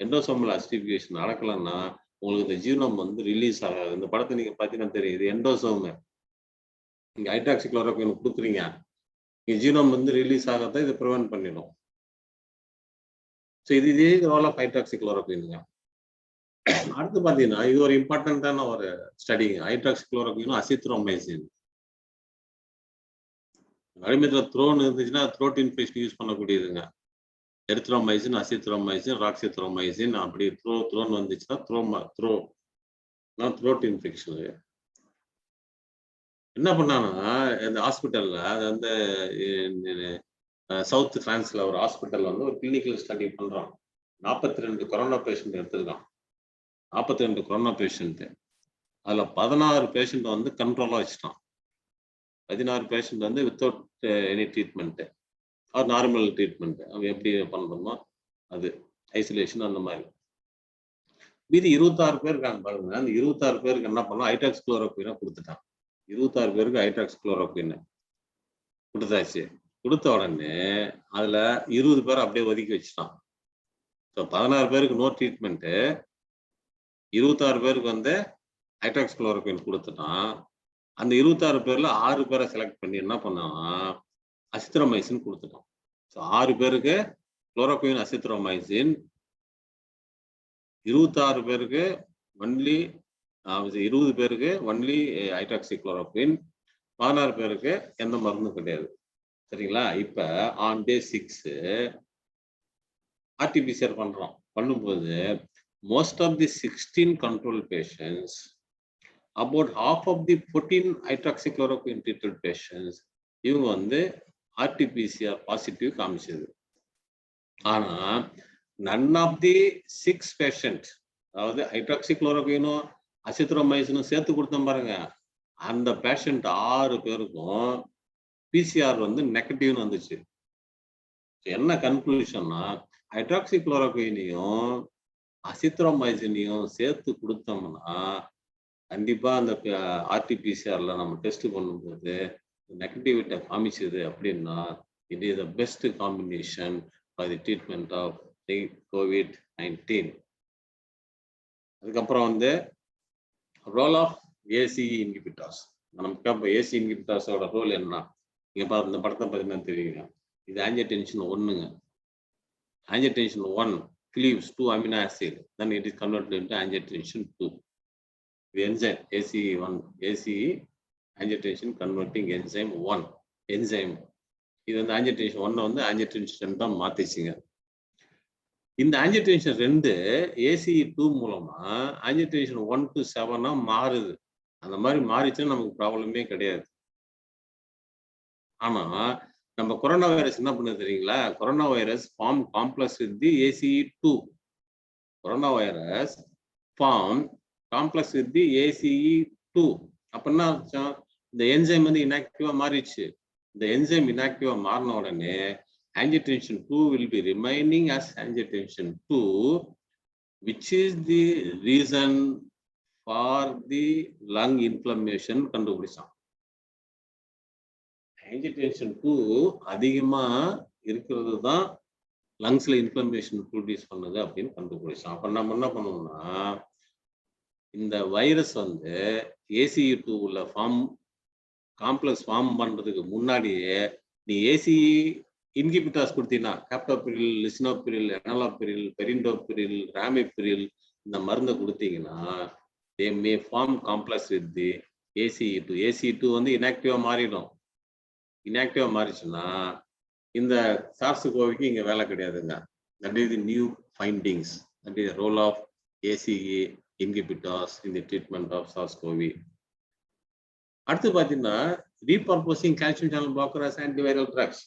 endosomal acidification நடக்கலன்னா உங்களுக்கு இந்த genome வந்து release ஆகாது. இந்த படத்தை நீங்க பார்த்தீங்கன்னா தெரியும், இது எண்டோசோம். நீங்க ஹைட்ராக்சிக்ளோரோகுயின் கொடுக்குறீங்க, ஜீனோம் வந்து ரிலீஸ் ஆகாத இதை ப்ரிவென்ட் பண்ணிடும். ஸோ இதே ரோல் ஆஃப் ஹைட்ராக்சிக்ளோரோகுயினுங்க. அடுத்து பார்த்தீங்கன்னா இது ஒரு இம்பார்ட்டன்டான ஒரு ஸ்டடிங்க. ஹைட்ராக்சிக்ளோரோகுயினும் அசித்ரோமைசின். அடிமத்தில் த்ரோன் இருந்துச்சுன்னா த்ரோட் இன்ஃபெக்ஷன் யூஸ் பண்ணக்கூடியதுங்க. Erythromycin, azithromycin, roxithromycin. அப்படி த்ரோன் வந்துச்சுன்னா த்ரோட் இன்ஃபெக்ஷன். என்ன பண்ணாங்கன்னா இந்த ஹாஸ்பிட்டல்ல அது வந்து சவுத் பிரான்ஸ்ல ஒரு ஹாஸ்பிட்டல் வந்து ஒரு கிளினிக்கல் ஸ்டடி பண்றான். 42 கொரோனா பேஷண்ட் எடுத்திருக்கான். 42 கொரோனா பேஷண்ட், அதுல 16 பேஷண்ட் வந்து கண்ட்ரோலா வச்சுட்டான். 16 பேஷண்ட் வந்து without any treatment R normal treatment. அவன் எப்படி பண்றோமோ அது ஐசோலேஷன் அந்த மாதிரி. மீதி 26 பேர் இருக்காங்க பாருங்க. அந்த 26 பேருக்கு என்ன பண்ணலாம், ஹைட்ராக்சிக்ளோரோகுயினை கொடுத்துட்டான். 26 பேருக்கு ஹைட்ராக்சிக்ளோரோகுயின் கொடுத்தாச்சு. கொடுத்த உடனே அதுல 20 பேர் அப்படியே ஒதுக்கி வச்சுட்டான். ஸோ 16 பேருக்கு நோ ட்ரீட்மெண்ட்டு, 26 பேருக்கு வந்து ஹைட்ராக்சிக்ளோரோகுயின் கொடுத்துட்டான். அந்த 26 பேர்ல 6 பேரை செலக்ட் பண்ணி என்ன பண்ணான்னா அசித்ரோமைசின் கொடுத்துட்டான். ஸோ 6 பேருக்கு குளோரோகுயின் அசித்ரோமைசின், 26 பேருக்கு ஒன்லி 20 பேருக்கு ஒன்லி ஹைட்ராக்சிக்ளோரோகுயின், 16 பேருக்கு எந்த மருந்தும் கிடையாது. சரிங்களா? இப்ப ஆன் டே 6 RT-PCR பண்றோம். பண்ணும்போது most of the 16 control patients, about half of the 14 hydroxychloroquine treated patients இவங்க வந்து RT-PCR பாசிட்டிவ் காமிச்சது. ஆனா none of the 6 பேஷண்ட், அதாவது ஹைட்ராக்சிக்ளோரோகுயினும் அசித்ரோமைசினும் சேர்த்து கொடுத்தோம் பாருங்க, அந்த பேஷண்ட் 6 பேருக்கும் பிசிஆர் வந்து நெகட்டிவ்னு வந்துச்சு. என்ன கன்க்ளூஷன்னா, ஹைட்ராக்சிக்ளோரோகுயினையும் அசித்ரோமைசினையும் சேர்த்து கொடுத்தோம்னா கண்டிப்பா அந்த RT-PCRல நம்ம டெஸ்ட் பண்ணும்போது நெகட்டிவிட்டி காமிச்சது அப்படின்னா it is the best combination for the treatment of COVID-19. அதுக்கப்புறம் வந்து ரோல் ஆஃப் ஏசி இன்ஹிபிட்டர்ஸ். நமக்கு இப்போ ஏசி இன்ஹிபிட்டர்ஸோட ரோல் என்ன? நீங்க இந்த படத்தை பார்த்தீங்கன்னா தெரியுங்க. இது angiotensin 1ங்க. angiotensin 1 cleaves 2 amino acid, then it is converted into angiotensin 2. The enzyme ACE1, ACE angiotensin converting enzyme 1 enzyme. இது வந்து angiotensin 1 வந்து angiotensin 2 மாத்திச்சுங்க. இந்த angiotensin 2 ACE2 மூலமா angiotensin 1 to 7 மாறுது. அந்த மாதிரி மாறிச்சுன்னா நமக்கு ப்ராப்ளமே கிடையாது. ஆனா நம்ம கொரோனா வைரஸ் என்ன பண்ணுது தெரியுங்களா? Corona virus form complex with the ACE2. Corona virus form complex with the ACE2. அப்ப என்ன ஆச்சும்? இந்த என்சைம் வந்து இன்ஆக்டிவா மாறிடுச்சு. இந்த என்சைம் இன்ஆக்டிவா மாறின உடனே angiotensin 2 will be remaining as angiotensin 2, which is the reason for the lung inflammation கண்டுபிடிச்சான். angiotensin 2 அதிகமா இருக்கிறது தான் லங்ஸ்ல இன்ஃப்ளமேஷன் ப்ரொடியூஸ் பண்ணுது அப்படின்னு கண்டுபிடிச்சான். அப்ப நம்ம என்ன பண்ணணும்னா, இந்த வைரஸ் வந்து ACE2 உள்ள காம்ப்ளெக்ஸ் ஃபார்ம் பண்றதுக்கு முன்னாடியே நீ ACE இன்ஹிபிட்டார்ஸ் கொடுத்தீங்கன்னா, கேப்டோபிரில், லிசினோபிரில், எனலாபிரில், பெரிண்டோபிரில், ராமிபிரில் இந்த மருந்தை கொடுத்தீங்கன்னா they may form complex with the ACE2. ACE2 வந்து இன்ஆக்டிவா மாறிடும். இன்ஆக்டிவா மாறிச்சுன்னா இந்த SARS-CoV-க்கு இங்க வேலை கிடையாதுங்க. That is the new findings. That is the role of ACE inhibitors in the treatment of SARS-CoV. அடுத்து பாத்தீங்கன்னா repurposing calcium channel blocker as antiviral drugs.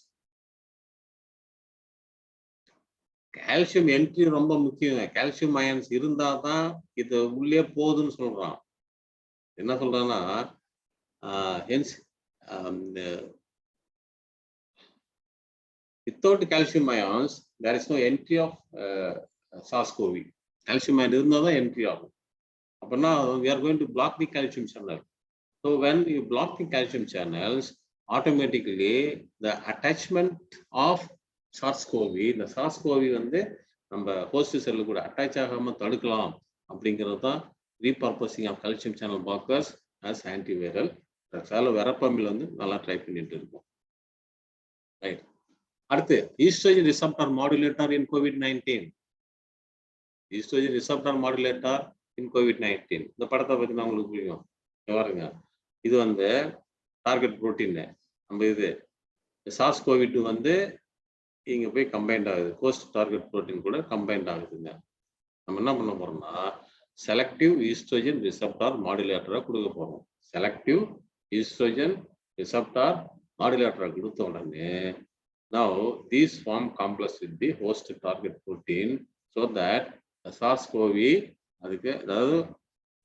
Calcium entry ரொம்ப முக்கியங்க. கால்சியம் அயன்ஸ் இருந்தாதான் இது உள்ளே போகுதுன்னு சொல்றான். என்ன சொல்றான்னா, without calcium ions there is no entry of SARS-CoV. calcium ion இருந்தாதான் என்ட்ரி ஆகும். அப்படின்னா we are going to block the calcium channel. So when you block the calcium channels, automatically the attachment of SARS-CoV, இந்த SARS-CoV வந்து நம்ம host cell கூட attach ஆகாம தடுக்கலாம் அப்படிங்கிறது தான் repurposing of calcium channel blockers as antiviral drugs. அதில் verapamil வந்து நல்லா ட்ரை பண்ணிட்டு இருக்கோம். ரைட். அடுத்து oestrogen receptor modulator in COVID-19. Oestrogen receptor modulator in COVID-19. இந்த படத்தை பத்தி நான் உங்களுக்கு புரியும். பாருங்க, இது வந்து டார்கெட் புரோட்டீன். நம்ம இது SARS-CoV-2 வந்து இங்க போய் கம்பைண்ட் ஆகுது, ஹோஸ்ட் டார்கெட் புரோட்டீன் கூட கம்பைண்ட் ஆகுதுங்க. நம்ம என்ன பண்ண போறோம்னா செலக்டிவ் ஈஸ்ட்ரோஜன் ரிசப்டார் மாடுலேட்டரா கொடுக்க போறோம். செலக்டிவ் ஈஸ்ட்ரோஜன் ரிசப்டார் மாடுலேட்டரா கொடுத்த உடனே now these form complex with the host target protein so that the SARS-CoV அதுக்கு, அதாவது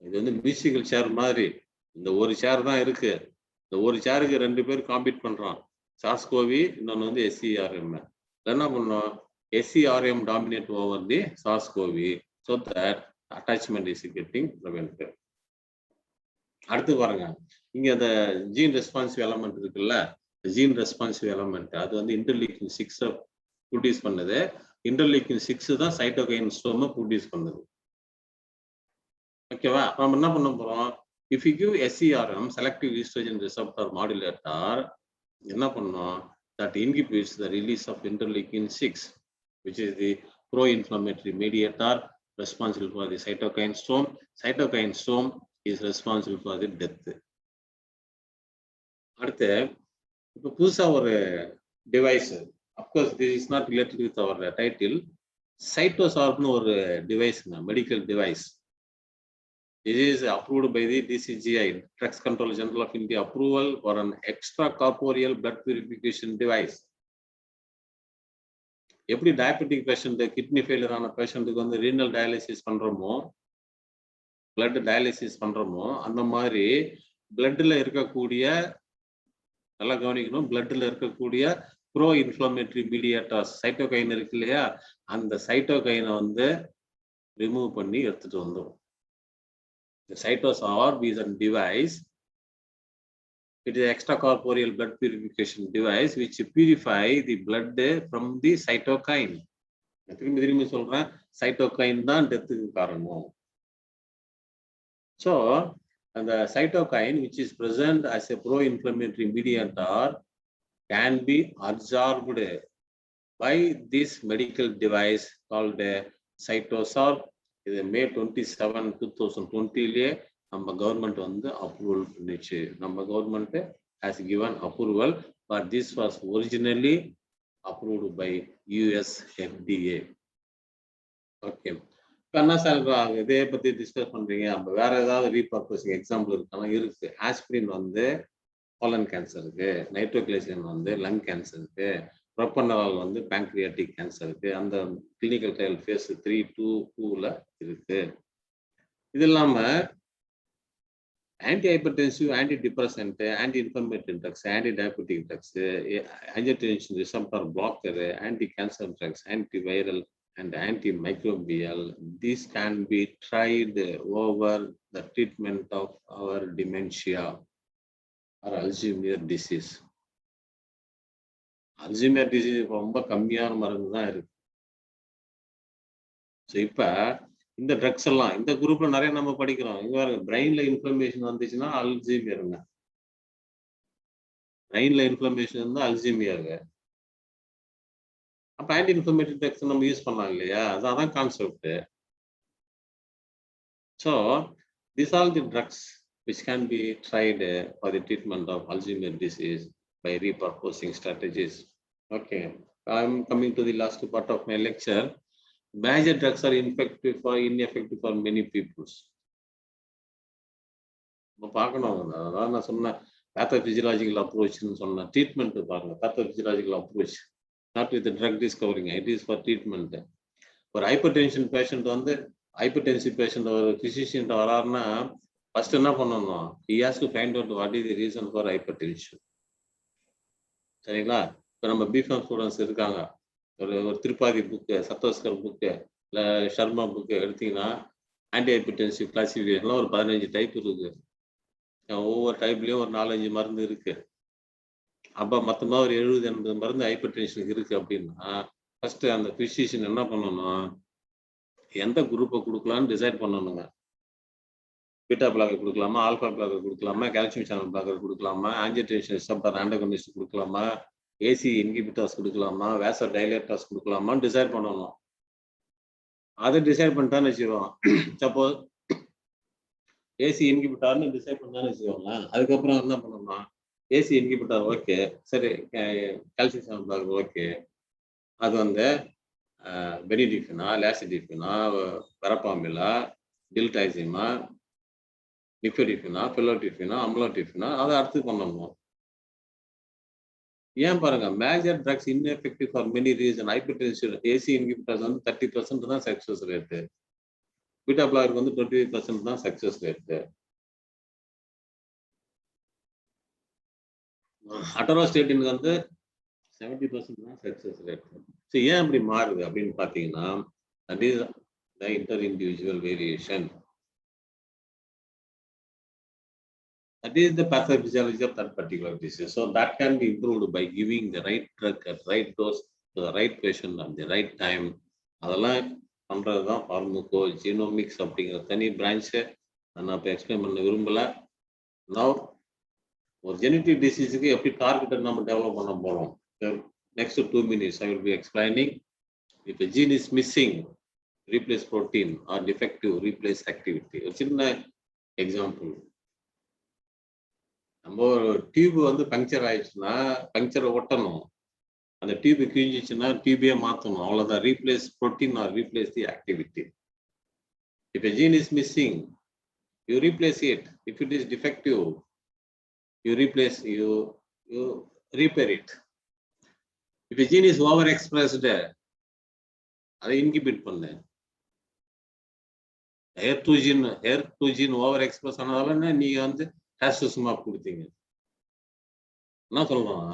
இது வந்து மியூசிக்கல் சேர் மாதிரி, இந்த ஒரு சேர் தான் இருக்கு, இந்த ஒரு சேருக்கு 2 பேர் காம்பீட் பண்றான். SARS-CoV, இன்னொன்று வந்து SCRM. என்ன பண்ணோம், SCRM dominate over the SARS-CoV so that attachment is getting prevented. அடுத்து பாருங்க, இங்க அந்த ஜீன் ரெஸ்பான்சிவ் எலமெண்ட் இருக்குல்ல, ஜீன் ரெஸ்பான்சிவ் எலமெண்ட் அது வந்து இன்டர்லீக்கின் 6 ப்ரொடியூஸ் பண்ணுது. இன்டர்லீக்கின் 6 தான் சைட்டோகைன் ஸ்டோமை ப்ரொடியூஸ் பண்ணுது. ஓகேவா? நம்ம என்ன பண்ண போறோம், if you give SCRM selective estrogen receptor modulator, என்ன பண்ணோம், that inhibits the release of interleukin 6, which is the pro-inflammatory mediator responsible for the cytokine storm. Cytokine storm is responsible for the death. அடுத்து இப்போ புதுசா ஒரு device, of course this is not related with our title, சைட்டோசார்ப்னு ஒரு டிவைஸ்ங்க, medical device. It is approved by the DCGI, Drugs Control General of India, approval for an extracorporeal blood purification device. எப்படி diabetic patient, kidney failure ஆன பேஷண்ட்டுக்கு வந்து renal dialysis பண்றோமோ, blood dialysis பண்றோமோ, அந்த மாதிரி பிளட்ல இருக்கக்கூடிய, நல்லா கவனிக்கணும், பிளட்ல இருக்கக்கூடிய ப்ரோ இன்ஃப்ளமேட்டரி மீடியேட்டர்ஸ் சைட்டோகைன் இருக்கு இல்லையா, அந்த சைட்டோகைனை வந்து ரிமூவ் பண்ணி எடுத்துட்டு வந்துடும். The cytosorb is a device. It is an extracorporeal blood purification device which purify the blood from the cytokine. திரும்பி சொல்றேன், cytokine தான் டெத்துக்கு காரணம். So the cytokine which is present as a pro-inflammatory mediator can be absorbed by this medical device called Cytosol. இது May 27, 2020 நம்ம government வந்து approval பண்ணிச்சு. நம்ம government has given approval, but this was originally approved by US FDA. Okay, என்ன sir இதே பத்தி discuss பண்றீங்க? நம்ம வேற ஏதாவது ரீபர்பஸிங் எக்ஸாம்பிள் இருக்கானா? இருக்கு. ஆஸ்பிரின் வந்து கோலன் கேன்சருக்கு, நைட்ரோகிளிசரின் வந்து லங் கேன்சருக்கு, ப்ரோபனரால் வந்து பேங்க்ரியாட்டிக் கேன்சருக்கு அந்த கிளினிக்கல் ட்ரையல் ஃபேஸ் 3, 2ல இருக்கு. இது இல்லாம anti hypertensive, anti depressant, anti inflammatory drugs, anti diabetic drugs, angiotensin receptor blocker, anti cancer drugs, anti viral and antimicrobial. These can be tried over the treatment of our dementia or Alzheimer's disease. Alzheimer's disease ரொம்ப கம்மியான மருந்து தான் இருக்கு. So இப்போ இந்த drugs எல்லாம் இந்த குரூப்ல நிறைய நம்ம படிக்கிறோம். இங்க பாருங்க, பிரெயின்ல இன்ஃப்ளமேஷன் வந்துச்சுன்னா அல்சைமருங்க. பிரெயின்ல இன்ஃப்ளமேஷன் இருந்தா அல்சைமருக்கு. அப்ப ஆன்டி இன்ஃப்ளமேட்டரி ட்ரக்ஸ் நம்ம யூஸ் பண்ணலாம் இல்லையா? அதான் concept. So these are the drugs which can be tried for the treatment of Alzheimer's disease by repurposing strategies. Okay, I'm coming to the last part of my lecture. Major drugs are ineffective for many people. நம்ம பார்க்கணும். அதான் நான் சொன்னேன், பேத்தோபிசியலாஜிக்கல் அப்ரோச்னு சொன்னேன். Treatment பாருங்க, பேத்தோபிசியலாஜிக்கல் approach, not with the drug discovering, it is for treatment. ஒரு hypertension patient வந்து hypertensive patient ஒரு பிசிஷியன் வராருன்னா ஃபர்ஸ்ட் என்ன பண்ணணும்? he has to find out what is the reason for hypertension. சரிங்களா? இப்போ நம்ம பிஃபார்ம் ஸ்டூடெண்ட்ஸ் இருக்காங்க, ஒரு திருப்பாதி புக்கு, சத்தோஸ்கர் புக்கு, இல்லை ஷர்மா புக்கு எடுத்தீங்கன்னா ஆன்டி ஹைப்பர்டென்சிவ் கிளாசிஃபிகேஷன்லாம் ஒரு 15 டைப் இருக்கு. ஒவ்வொரு டைப்லயும் ஒரு 4-5 மருந்து இருக்கு. அப்போ மொத்தமாக ஒரு 70-80 மருந்து ஹைப்பர் டென்ஷனுக்கு இருக்கு அப்படின்னா ஃபர்ஸ்ட் அந்த பிசிஷியன் என்ன பண்ணணும்? எந்த குரூப்பை கொடுக்கலான்னு டிசைட் பண்ணணுங்க. பீட்டா பிளாக்கர் கொடுக்கலாமா, ஆல்ஃபா பிளாக்கர் கொடுக்கலாமா, கால்சியம் சேனல் பிளாக்கர் கொடுக்கலாமா, ஆஞ்சியோடென்சின் ரிசெப்டார் ஆன்டகோனிஸ்ட் கொடுக்கலாமா, ஏசி இன்ஹிபிட்டர்ஸ் கொடுக்கலாமா, வேசோ டைலேட்டர்ஸ் கொடுக்கலாமான்னு டிசைட் பண்ணணும். அதை டிசைட் பண்ணிட்டான்னு வச்சுக்கோங்க. சப்போஸ் ஏசி இன்ஹிபிட்டார்னு டிசைட் பண்ணான்னு வச்சுக்கோங்க. அதுக்கப்புறம் என்ன பண்ணணும்னா ஏசி இன்ஹிபிட்டார் ஓகே, சரி கால்சியம் சேனல் பிளாக்கர் ஓகே, அது வந்து பெனிடிஃபினா, லாசிடிஃபினா, வெரப்பாமிலா, டில்டைசிமா, நிஃபெடிஃபினா, பிலோடிஃபினா, அம்லோடிஃபினா, அதை அடுத்து பண்ணணும். ஏன் பாருங்க, major drugs ineffective for many reason. Hypertensive ACE inhibitors வந்து 30% தான் சக்சஸ் ரேட்டு, பீட்டா பிளாக்கருக்கு வந்து 25% தான் சக்சஸ் ரேட்டு. அட்டரோஸ்டேட்டினுக்கு வந்து 70% தான் சக்சஸ் ரேட். ஸோ ஏன் அப்படி மாறுது அப்படின்னு பார்த்தீங்கன்னா, that is the inter individual variation. That is the pathophysiology of that particular disease. So that can be improved by giving the right drug at right dose to the right patient at the right time. அதெல்லாம் பண்றது தான் pharmaco genomics அப்படிங்கிற தனி branch. நான் இப்போ explain பண்ண விரும்பல. Now ஒரு ஜெனட்டிக் டிசீஸுக்கு எப்படி டார்கெட்டை நம்ம டெவலப் பண்ண போகிறோம். Next 2 minutes I will be explaining. If a gene is missing, replace protein, or defective, replace activity. ஒரு சின்ன எக்ஸாம்பிள், நம்ம ஒரு டியூப் வந்து பங்க்சர் ஆயிடுச்சுன்னா பங்க்சரை ஒட்டணும். அந்த டியூப் கிழிஞ்சிச்சுன்னா டியூபே மாற்றணும், அவ்வளோதான். Replace protein or replace the activity. If a gene is missing, you replace it. If it is defective, you replace, you repair it. If a gene is over expressed, அதை inhibit பண்ணு. Here to gene over express ஆனதால நீங்க வந்து டாஸ்டோசமாப் கொடுத்தீங்க. என்ன சொல்றோம்?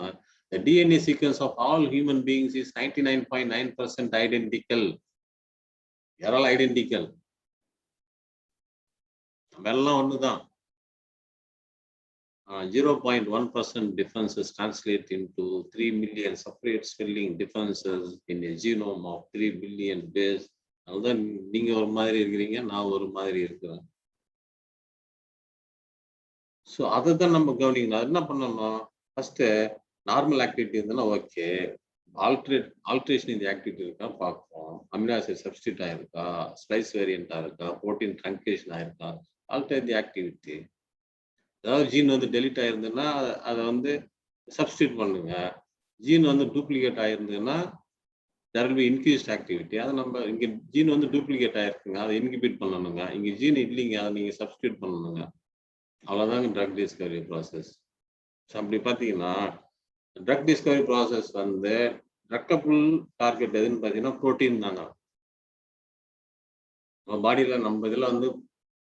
The DNA sequence of all human beings is 99.9% identical. They're all identical. எல்லாம் ஒண்ணுதான். 0.1% differences translate into 3 million separate spelling differences in a genome of 3 billion base. அதுதான் நீங்க ஒரு மாதிரி இருக்கிறீங்க, நான் ஒரு மாதிரி இருக்கிறேன். ஸோ அதை தான் நம்ம கவனிக்கணும். என்ன பண்ணணும்? ஃபர்ஸ்ட் நார்மல் ஆக்டிவிட்டி இருந்ததுன்னா okay, alteration in the activity இருக்கா பார்ப்போம். அமினோ ஆசிட் சப்ஸ்டியூட் ஆயிருக்கா, ஸ்பைஸ் வேரியண்டா இருக்கா, புரோட்டீன் ட்ரங்கேஷன் ஆயிருக்கா, ஆல்டர் தி ஆக்டிவிட்டி. அதாவது ஜீன் வந்து டெலிட் ஆயிருந்ததுன்னா அதை வந்து சப்ஸ்டியூட் பண்ணுங்க. ஜீன் வந்து duplicate ஆயிருந்ததுன்னா there will be increased activity. அதை நம்ம இங்க ஜீன் வந்து டூப்ளிகேட் ஆயிருக்குங்க, அதை இன்ஹிபிட் பண்ணணுங்க. இங்க ஜீன் இல்லைங்க, அதை நீங்க சப்ஸ்டியூட் பண்ணணுங்க. அவ்வளவுதாங்க ட்ரக் டிஸ்கவரி ப்ராசஸ். அப்படி பார்த்தீங்கன்னா ட்ரக் டிஸ்கவரி ப்ராசஸ் வந்து ட்ரக்கபிள் டார்கெட் எதுன்னு பார்த்தீங்கன்னா புரோட்டீன் தாங்க. நம்ம பாடியில நம்ம இதுல வந்து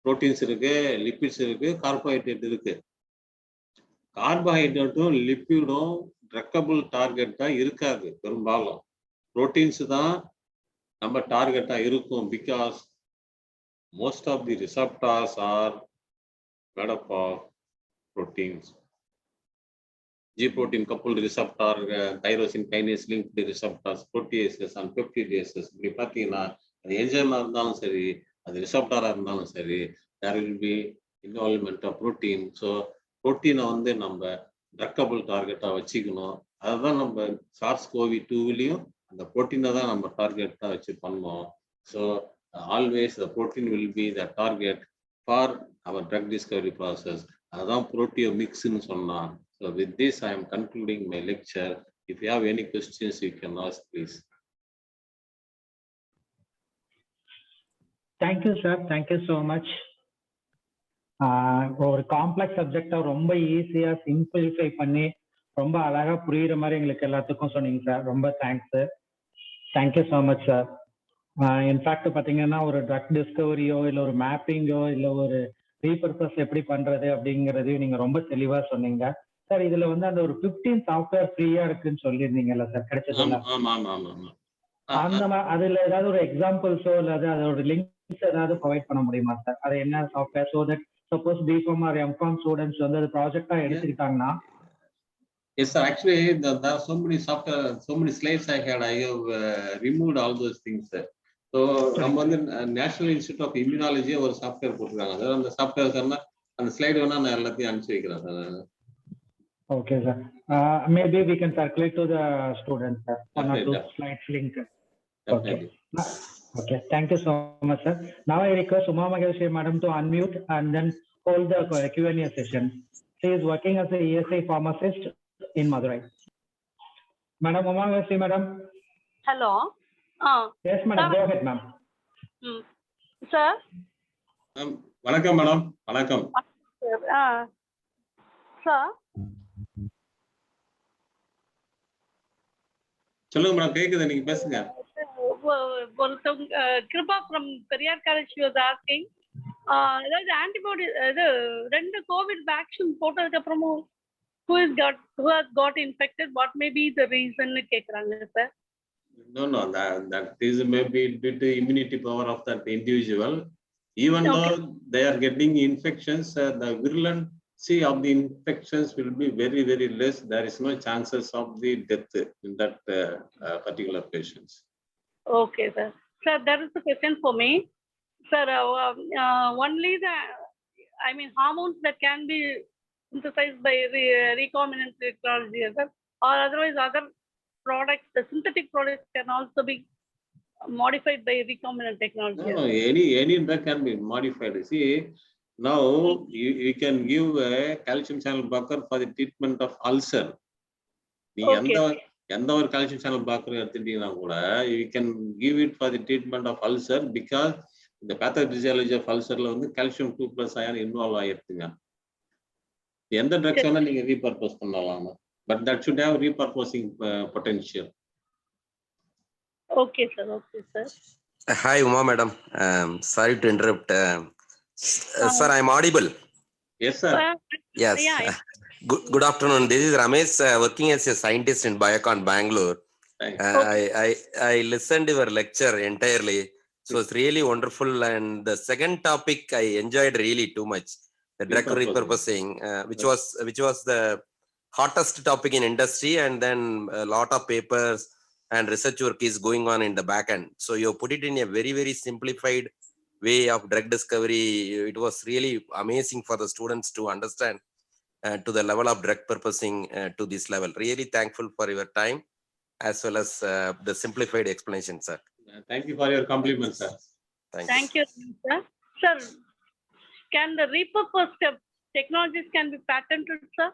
புரோட்டீன்ஸ் இருக்கு, லிப்பிட்ஸ் இருக்கு, கார்போஹைட்ரேட் இருக்கு. கார்போஹைட்ரேட்டும் லிப்பிடும் ட்ரக்கபிள் டார்கெட் தான் இருக்காது பெரும்பாலும். புரோட்டீன்ஸ் தான் நம்ம டார்கெட்டா இருக்கும். Because most of the receptors are made up of proteins. G protein coupled receptor, tyrosine kinase linked receptors, proteases and peptidases. இப்படி பார்த்தீங்கன்னா அது என்சைமா இருந்தாலும் சரி, அது ரிசப்டாரா இருந்தாலும் சரி, there will be involvement of protein. ஸோ புரோட்டீனை வந்து நம்ம ட்ரக்கபிள் டார்கெட்டா வச்சுக்கணும். அதுதான் நம்ம SARS-CoV-2விலையும் அந்த புரோட்டீனை தான் நம்ம டார்கெட்டா வச்சு பண்ணோம். So always the protein will be the target for our drug discovery process. அதுதான் புரோட்டியோமிக்ஸ்னு சொன்னா. So with this, I am concluding my lecture. If you have any questions, you can ask, please. Thank you, sir. Thank you so much. ஒரு complex சப்ஜெக்டை ரொம்ப ஈஸியா simplify பண்ணி ரொம்ப அழகா புரியுற மாதிரி எங்களுக்கு எல்லாத்துக்கும் சொன்னீங்க சார். ரொம்ப thanks sir. Thank you so much sir. In fact பார்த்தீங்கன்னா ஒரு ட்ரக் டிஸ்கவரியோ இல்லை ஒரு மேப்பிங்கோ இல்லை ஒரு ரீபர்பஸ் எப்படி பண்றது அப்படிங்கிறதையும் நீங்க ரொம்ப தெளிவா சொன்னீங்க சார். இதுல வந்து அந்த ஒரு 15 சாஃப்ட்வேர் ஃப்ரீயா இருக்குன்னு சொல்லியிருந்தீங்கல்ல சார், கிடைச்சதுல அந்த அதுல ஏதாவது ஒரு எக்ஸாம்பிள்ஸோ இல்லாத அதோட லிங்க்ஸ் ஏதாவது ப்ரொவைட் பண்ண முடியுமா சார்? அது என்ன software, so that suppose BCom or MCom students வந்து அது ப்ராஜெக்டா எடுத்துக்கிட்டாங்கன்னா. Yes sir, actually there are so many software, so many slides I have removed all those things sir. So நம்ம வந்து நேஷனல் இன்ஸ்டிடியூட் ஆஃப் இம்யூனாலஜி ஒரு software போட்டுருக்காங்க. அதாவது அந்த software சொன்னா அந்த ஸ்லைடு வேணா நான் எல்லாத்தையும் அனுப்பிச்சு வைக்கிறேன் sir. Okay sir, maybe we can circulate to the students sir, one or two slides link. Okay. Okay, thank you so much sir. Now I request Uma Maheshwari madam to unmute and then hold the Q&A session. She is working as a ESI pharmacist in Madurai. Madam Uma Maheshwari madam. Hello. Yes madam, go ahead ma'am. Sir. வணக்கம் madam. வணக்கம் sir. சொல்லுங்க madam, கேக்குது, நீங்க பேசுங்க. Kiruba from Periyar college was asking, அதாவது antibody இது 2 Covid vaccine போட்டதுக்கு அப்புறமும் who has got infected, what may be the reason னு கேக்குறாங்க sir. No, that is maybe due to immunity power of that individual. Even though they are getting infections, the virulency of the infections will be very, very less. There is no chances of the death in that particular patients. Okay, sir. Sir, there is a question for me. Sir, only the, hormones that can be synthesized by recombinant technology, sir, or otherwise other products, the synthetic products can also be modified by recombinant technology. No, any drug can be modified. See, now you can give a calcium channel blocker for the treatment of ulcer. எந்த ஒரு calcium channel blogger எடுத்துட்டீங்கன்னா கூட you can give it for the treatment of ulcer because the pathophysiology of ulcerல வந்து calcium 2+ ion involve ஆயிருக்குங்க. எந்த drugs வேணா நீங்க repurpose பண்ணலாம், but that should have repurposing potential. Okay sir, okay sir. Hi Uma madam, sorry to interrupt. Sir, I am audible? Yes sir. Yes. Yeah. Good afternoon. This is Ramesh, working as a scientist in Biocon, Bangalore. I listened to your lecture entirely, so it's really wonderful. And the second topic I enjoyed really too much, the drug repurposing, which was the hottest topic in industry, and then a lot of papers and research work is going on in the back end. So you put it in a very, very simplified way of drug discovery. It was really amazing for the students to understand to the level of drug purposing to this level. Really thankful for your time. as well as the simplified explanation, sir. Thank you for your compliments, sir. Thank you, sir. Sir, can the repurposed technologies can be patented, sir?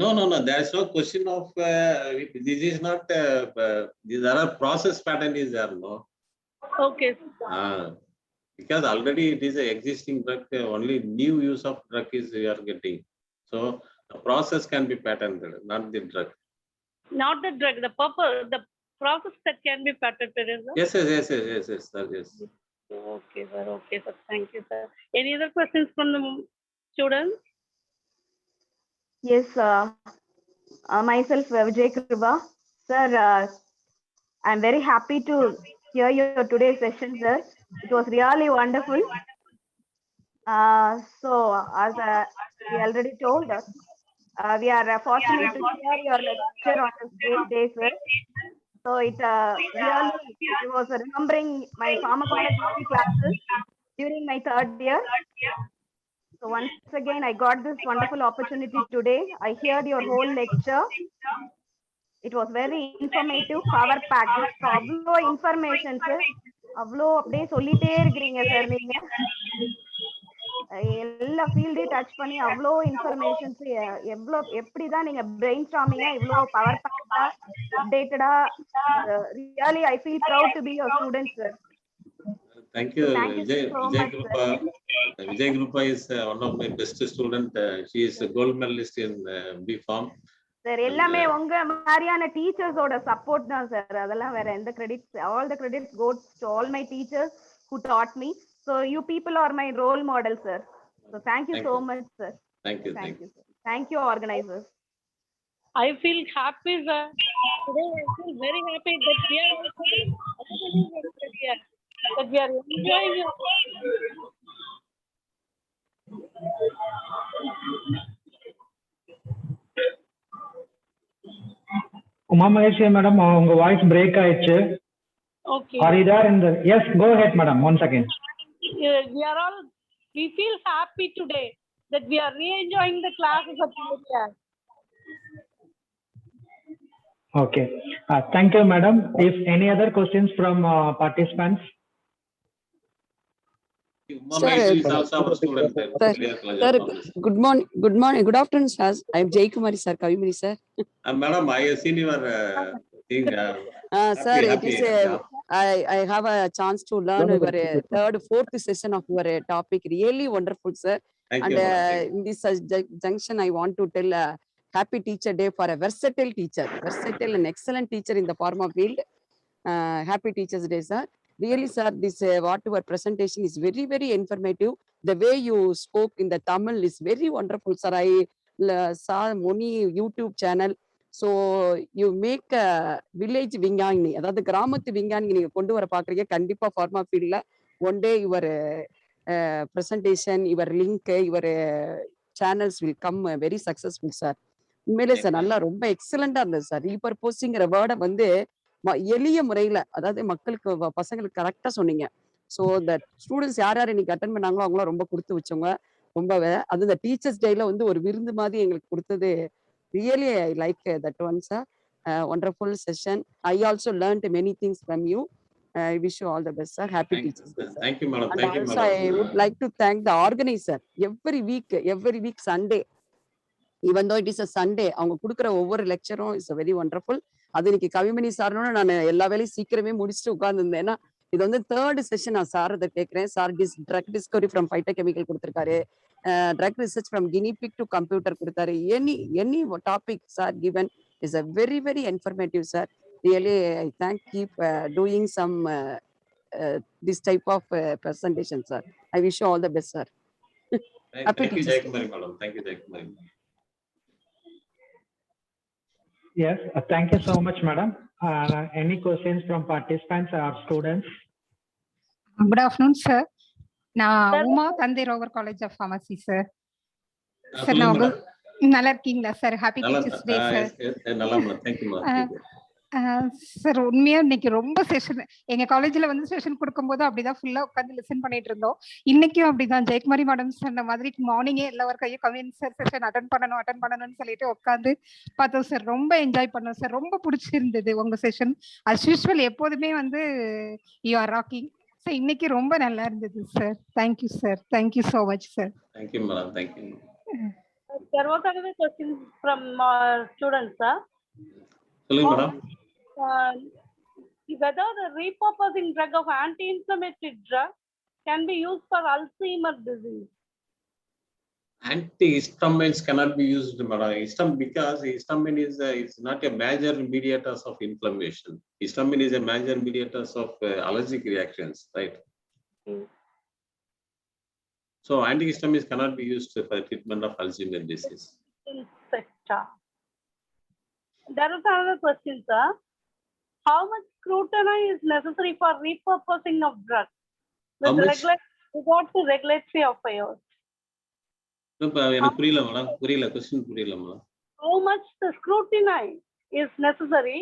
No. There is no question of this is not. These are process patent is there, no. Okay. Because already it is an existing drug. Only new use of drug is we are getting. So the process can be patented, not the drug. Not the drug. The purpose, the process that can be patented, is it? Yes, sir, yes. Okay, sir. Okay, sir. Thank you, sir. Any other questions from the students? Yes, myself, Vijay Kriba. Sir, I'm very happy to hear your today's session, sir. It was really wonderful. So, as we already told us, we are fortunate to hear your lecture on this great day, sir. So, it really was remembering my pharmacology classes during my 3rd year. So once again, I got this wonderful opportunity today. I heard your whole lecture. It was very informative, power packed. அவ்வளோ information sir. அவ்வளோ அப்படியே சொல்லிட்டே இருக்கிறீங்க sir நீங்க. எல்லா ஃபீல்டையும் touch பண்ணி அவ்வளோ informations எப்படிதான் நீங்க பிரெயின் ஸ்டார்மிங்கா இவ்வளோ பவர் பேக்டா அப்டேட்டடா really I feel proud to be your student sir. Thank you. Vijay Grupa is one of my best student. She is a gold medalist in B.Pharm. Sir எல்லாமே உங்க மாதிரியான டீச்சர்ஸோட சப்போர்ட் தான் சார். அதெல்லாம் வேற எந்த credits, all the credits goes to all my teachers who taught me. So you people are my role model, sir. So thank you so much, sir. Thank you, sir. Thank you, organizers. I feel happy, sir. Today I feel very happy that we are enjoying it. Uma Maheshwari madam, unga voice break ஆயிடுச்சு. Okay. Are you there in the? Yes, go ahead, madam. One second. We feel happy today that we are re-enjoying the classes of the Okay. Thank you, madam. If any other questions from participants? Sir, good morning, good afternoon, sir. I am Jay Kumari, sir. Kavimani, sir. Madam, I have seen your thing. Sir, it is I have a chance to learn your 3rd, 4th session of your topic. Really wonderful, sir. Thank And you, in this junction, I want to tell happy teacher day for a versatile teacher, versatile and excellent teacher in the pharma field. Happy teachers day, sir. Really, sir, this whatever presentation is very, very informative. The way you spoke in the Tamil is very wonderful, sir. I saw many YouTube channel. So you make village விஞ்ஞானி, அதாவது கிராமத்து விஞ்ஞானி நீங்க கொண்டு வர பாக்குறீங்க. கண்டிப்பா pharma ஃபீல்ட்ல one day your presentation, your link, your channels will come very successful sir. உண்மையிலே சார் நல்லா ரொம்ப எக்ஸலண்டா இருந்தது சார். ரீபர்போஸிங்கிற வேர்டை வந்து எளிய முறையில, அதாவது மக்களுக்கு பசங்களுக்கு கரெக்டா சொன்னீங்க. ஸோ த ஸ்டூடெண்ட்ஸ் யார் யார் இன்னைக்கு அட்டன் பண்ணாங்களோ அவங்களாம் ரொம்ப கொடுத்து வச்சவங்க. ரொம்ப அது இந்த டீச்சர்ஸ் டேல வந்து ஒரு விருந்து மாதிரி எங்களுக்கு கொடுத்தது. Really, I like that one, sir. Wonderful session. I also learned many things from you. I wish you all the best, sir. Happy Teachers Day, sir. Thank you, madam. And Thank you, also, madam. I would like to thank the organizer. Every week Sunday, even though it is a Sunday, அவங்க கொடுக்குற ஒவ்வொரு லெக்சரும் is very wonderful. அது இன்னைக்கு கவிமணி சார்னோட நான் எல்லா வேலையும் சீக்கிரமே முடிச்சுட்டு உட்கார்ந்துருந்தேன். ஏன்னா இது வந்து 3rd செஷன் நான் சார் அதை கேட்கிறேன். Sir drug discovery from phytochemical கொடுத்துருக்காரு, drug research from guinea pig to computer கொடுத்தாரு. any topic sir given is a very, very informative, sir. Really, I keep doing some this type of presentation, sir. I wish you all the best, sir. Thank you, Jay Kumari, madam. Thank you, Jay Kumari. Yes, thank you so much, madam. Any questions from participants or students? Good afternoon, sir. நான் Uma Thanthai Roever college of pharmacy sir. Sir நான் நல்லா இருக்கீங்களா sir? Happy teachers day sir. Sir உண்மையா இன்னைக்கு ரொம்ப session எங்க காலேஜ்ல வந்து செஷன் கொடுக்கும்போது அப்படிதான் ஃபுல்லா உட்காந்து லிசன் பண்ணிட்டு இருந்தோம். இன்னைக்கும் அப்படிதான் ஜெயக்குமாரி மேடம் சொன்ன மாதிரி மார்னிங்கே எல்லாரும் கையும் கவின் சார் செஷன் அட்டன் பண்ணணும்னு சொல்லிட்டு உட்காந்து பார்த்தோம் சார். ரொம்ப என்ஜாய் பண்ணோம் சார். ரொம்ப பிடிச்சிருந்தது உங்க செஷன். அஸ் யூஸ்வல் எப்போதுமே வந்து யூ ஆர் ராக்கிங். ஸோ இன்னைக்கு ரொம்ப நல்லா இருந்தது sir. Thank you sir. Thank you so much sir. Thank you madam. Thank you. There was another question from students, sir. சொல்லுங்க madam. Whether the repurposing drug of anti-inflammatory drug can be used for Alzheimer's disease? Antihistamines cannot be used, madam. Because histamine is not a major mediator of inflammation. Histamine is a major mediator of allergic reactions, right? So antihistamines cannot be used for treatment of Alzheimer's disease. There is another question, sir. How much scrutiny is necessary for repurposing of drugs with regard to regulatory affairs? எனக்கு புரியல madam. Question புரியல madam. How much the scrutiny is necessary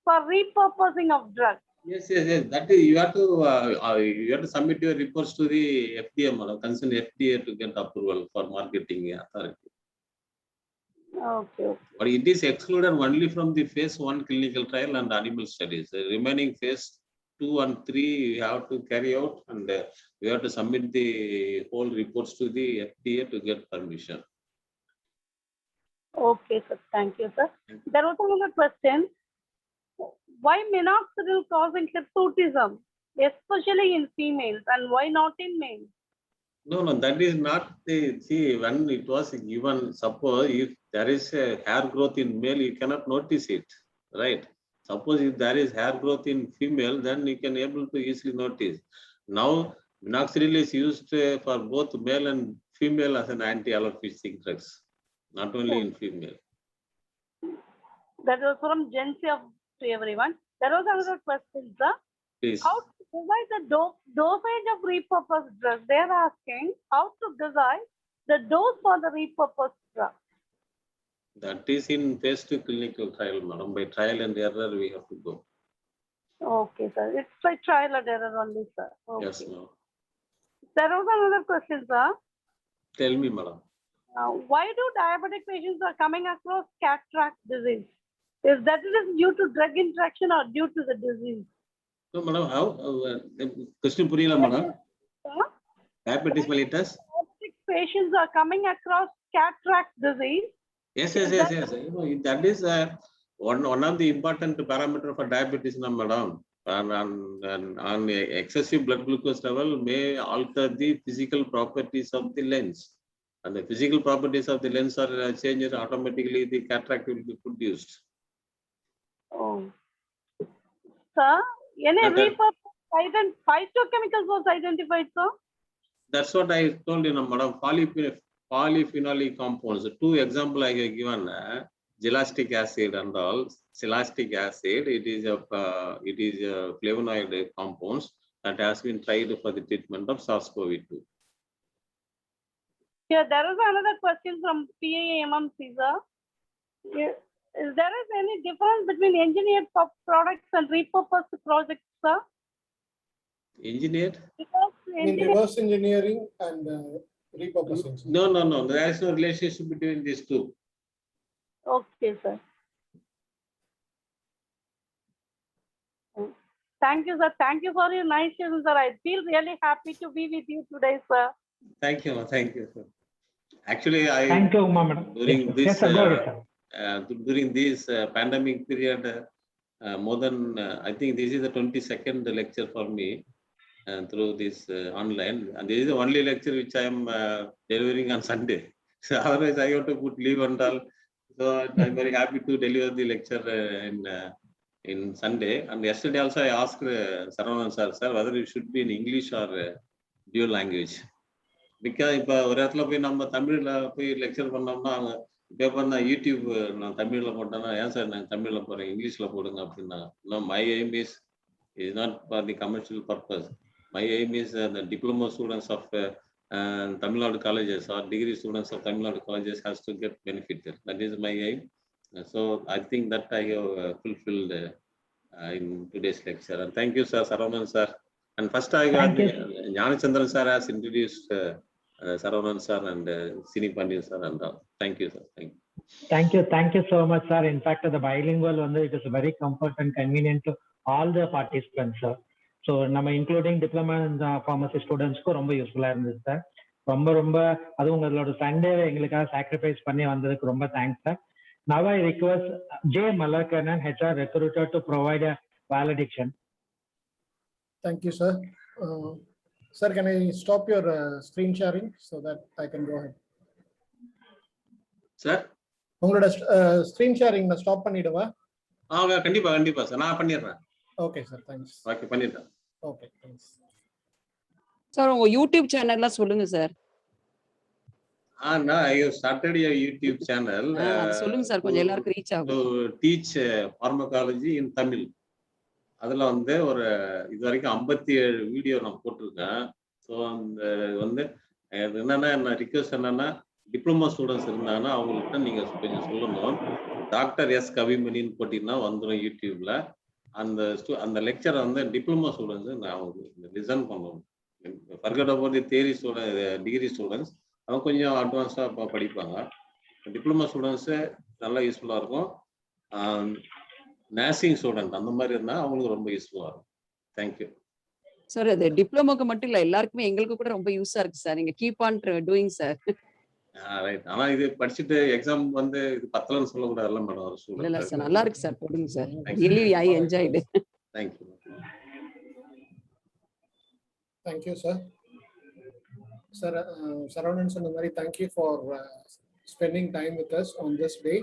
for repurposing of drugs? Yes. That is, you have to submit your reports to the FDA, madam. Concerned FDA to get approval for marketing authority. Okay. But it is excluded only from the phase 1 clinical trial and animal studies. The remaining phase 2 and 3 you have to carry out, and you have to submit the whole reports to the FDA to get permission. Okay, sir. Thank you, sir. There was another question. Why minoxidil causing hirsutism, especially in females, and why not in males? No, that is not the, see, when it was given, suppose if there is a hair growth in male, you cannot notice it, right? Suppose if there is hair growth in female, then you can able to easily notice. Now, minoxidil is used for both male and female as an anti-alopecia drugs, not only in female. That was from Jency to everyone. There was another question, sir. Please. How to decide the dosage of repurposed drugs? They are asking how to decide the dose for the repurposed drug. That is in phase 2 clinical trial, madam. By trial and error, we have to go. Okay, sir. It's by trial and error only, sir. Okay. Yes, ma'am. There was another question, sir. Tell me, madam. Why do diabetic patients are coming across cataract disease? Is that it is due to drug interaction or due to the disease? So, madam, how? Question puriyala, madam. Diabetes mellitus. Diabetic patients are coming across cataract disease. Yes. You know, that is one of the important parameter for diabetes, madam. And excessive blood glucose level may alter the physical properties of the lens. And the physical properties of the lens are changed, automatically the cataract will be produced. Oh. Sir, any repurposed phytochemicals was identified, sir? That's what I told you, madam. Polyphenolic compounds. 2 examples I have given. Gelastic acid and all. Silastic acid. It is a flavonoid compounds that has been tried for the treatment of SARS-CoV-2. Yeah, there is another question from PAMMC, sir. Is there any difference between engineered products and repurposed projects, sir? Engineered? In reverse engineering and repurposing. No. There is no relationship between these two. Okay, sir. Thank you, sir. Thank you for your nice questions, sir. I feel really happy to be with you today, sir. Thank you, sir. Actually, Thank you, madam. During this, yes, sir. Go ahead, sir. During this pandemic period, more than I think this is the 22nd lecture for me through this online, and this is the only lecture which I am delivering on Sunday. So otherwise, I have to put leave and all. So I'm very happy to deliver the lecture in Sunday. And yesterday also I asked Saravanan sir whether it should be in English or dual language. Because இப்போ ஒரு இடத்துல போய் நம்ம தமிழ்ல போய் lecture பண்ணோம்னா அவங்க paper நான் யூடியூப் நான் தமிழ்ல போட்டேன்னா ஏன் சார் நான் தமிழ்ல போறேன் இங்கிலீஷ்ல போடுங்க அப்படின்னாங்க. My aim is not for the commercial purpose. My aim is the diploma students of Tamil Nadu colleges or degree students of Tamil Nadu colleges has to get benefited. That is my aim. So I think that I have fulfilled in today's lecture. And thank you, sir, Saravanan sir. And first I got Jnanachandran sir has introduced Saravanan sir and Sini Pandian sir and all. Thank you, sir. Thank you so much, sir. In fact, the bilingual one, it is very comfort and convenient to all the participants, sir. So, நம்ம including diploma and pharmacy students க்கு ரொம்ப யூஸ்ஃபுல்லா இருந்துச்சு sir. ரொம்ப அது உங்களோட Sunday எங்களுக்காக sacrifice பண்ணி வந்ததுக்கு ரொம்ப thanks sir. Now I request J. Malakanan, HR recruiter, to provide a valediction. Thank you, sir. Sir, can I stop your screen sharing so that I can go ahead? Sir? உங்களோட screen sharing நான் stop பண்ணிடவா? கண்டிப்பா sir, நான் பண்ணிடுறேன். Okay sir, thanks. Okay, பண்ணிடுறேன். Okay, thanks. Sir உங்க YouTube சேனல்லாம் சொல்லுங்க sir. I have started a YouTube channel. சொல்லுங்க சார், கொஞ்சம் எல்லாருக்கும் ரீச் ஆகும். To teach pharmacology in Tamil. அதுல வந்து ஒரு இது வரைக்கும் 57 வீடியோ நான் போட்டிருக்கேன். ஸோ அந்த வந்து என்னன்னா என்ன ரிக்வெஸ்ட் என்னன்னா, டிப்ளமா ஸ்டூடெண்ட்ஸ் இருந்தாங்கன்னா அவங்கள்ட்ட நீங்க கொஞ்சம் சொல்லணும். டாக்டர் எஸ் கவிமணின்னு போட்டீங்கன்னா வந்துடும் யூடியூப்ல. அந்த லெக்சரை வந்து டிப்ளமா ஸ்டூடெண்ட்ஸ் நான் லிசன் பண்ணணும். Forgot about the theory student, degree students அவங்க கொஞ்சம் அட்வான்ஸாக படிப்பாங்க. டிப்ளமா ஸ்டூடெண்ட்ஸு நல்லா யூஸ்ஃபுல்லாக இருக்கும். நர்சிங் ஸ்டூடெண்ட் அந்த மாதிரி இருந்தால் அவங்களுக்கு ரொம்ப யூஸ்ஃபுல்லாக இருக்கும். Thank you sir. அது டிப்ளமோக்கு மட்டும் இல்லை, எல்லாருக்குமே எங்களுக்கு கூட ரொம்ப யூஸாக இருக்கு சார். நீங்கள் keep on doing sir. Right. ஆனால் இது படிச்சுட்டு எக்ஸாம் வந்து இது பத்தலன்னு சொல்லக்கூடாதுல்ல மேடம் ஒரு ஸ்டூடெண்ட். இல்லை சார், நல்லா இருக்கு சார், போடுங்க sir. Really I enjoyed. Thank you. Thank you, sir. Sir, Saravanan sir, thank you for spending time with us on this day.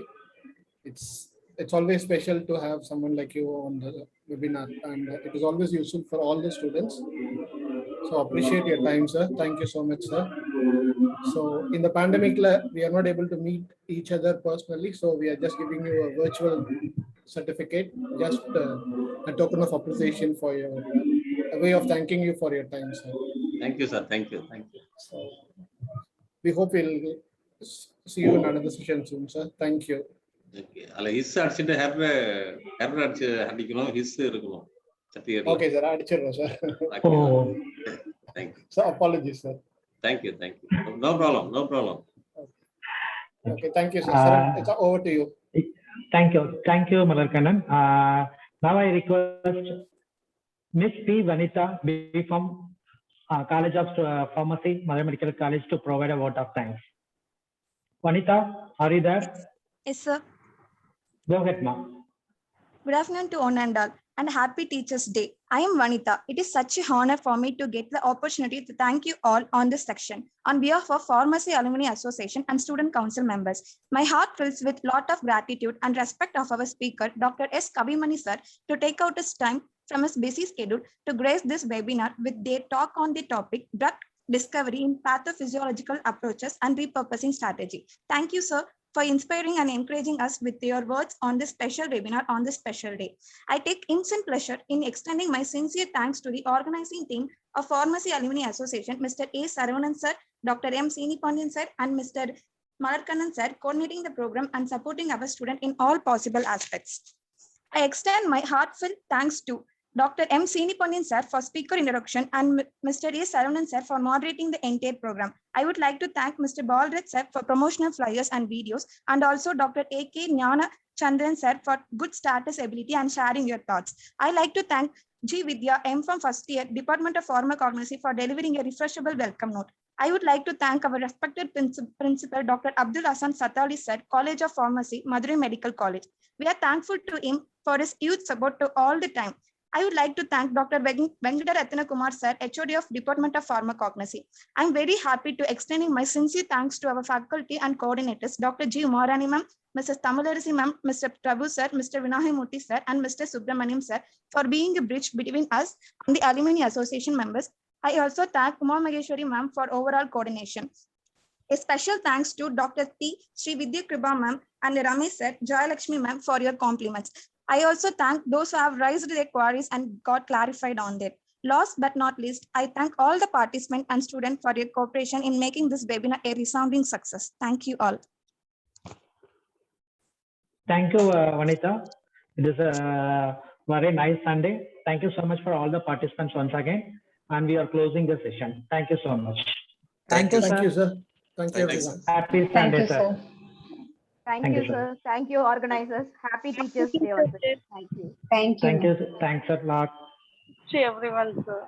It's always special to have someone like you on the webinar, and it is always useful for all the students. So appreciate your time, sir. Thank you so much, sir. So in the pandemic, we are not able to meet each other personally, so we are just giving you a virtual certificate, just a token of appreciation for your a way of thanking you for your time, sir. Thank you, sir. Thank you. So we hope we'll see you in another session soon, sir. Thank you. Okay. Alla his அடிச்சிட்டு hair அடிக்கணும், his இருக்கணும் certificate. Okay, sir. அடிச்சிடுறேன், sir. Thank you. So apologies, sir. Thank you. No problem. Okay, thank you, sir. Sir, it's over to you. Thank you, Malakanan. Now I request Miss P. Vanitha B. from College of Pharmacy, Mother Medical College, to provide a vote of thanks. Vanitha, are you there? Yes, sir. Go ahead, ma'am. Good afternoon to one and all, and happy Teachers' Day. I am Vanitha. It is such an honor for me to get the opportunity to thank you all on this section. On behalf of Pharmacy Alumni Association and Student Council members, my heart fills with lot of gratitude and respect of our speaker, Dr. S. Kavimani sir, to take out his time from his busy schedule to grace this webinar with their talk on the topic drug discovery in pathophysiological approaches and repurposing strategy. Thank you, sir, for inspiring and encouraging us with your words on this special webinar on this special day. I take instant pleasure in extending my sincere thanks to the organizing team of Pharmacy Alumni Association, Mr. A. Saravanan sir, Dr. M. Sini Pandian sir, and Mr. Malakanan sir, coordinating the program and supporting our student in all possible aspects. I extend my heartfelt thanks to Dr. M. Sini Pandian sir for speaker introduction and Mr. A. Saravanan sir for moderating the entire program. I would like to thank Mr. Balraj sir for promotional flyers and videos, and also Dr. A.K. Jnanachandran sir for good status ability and sharing your thoughts. I like to thank G. Vidya M. from first year, Department of Pharmacology, for delivering a refreshable welcome note. I would like to thank our respected principal, Dr. Abdul Hassan Satali sir, College of Pharmacy, Madurai Medical College. We are thankful to him for his huge support to all the time. I would like to thank Dr. Venkata Kumar sir, HOD of Department of Pharmacology. I'm very happy to extending my sincere thanks to our faculty and coordinators, Dr. G. Umarani ma'am, Mrs. Tamilarisi ma'am, Mr. Prabhu sir, Mr. Vinayamurthy sir, and Mr. Subramaniam sir for being a bridge between us and the Alumni Association members. I also thank Uma Maheshwari ma'am for overall coordination. A special thanks to Dr. T. Sri Vidya Kriba ma'am and Ramesh sir, Jayalakshmi ma'am for your compliments. I also thank those who have raised their queries and got clarified on that. Last but not least, I thank all the participants and students for your cooperation in making this webinar a resounding success. Thank you all. Thank you, Vanita. It is a very nice Sunday. Thank you so much for all the participants once again. And we are closing the session. Thank you so much. Thank you, Thank you, sir. Thank you, Thank you, everyone. Happy Sunday, sir. Thank you, sir. Thank you, organizers. Happy Teachers Day also. Thank you. Thank you. Thank you. Thanks a lot. To everyone, sir.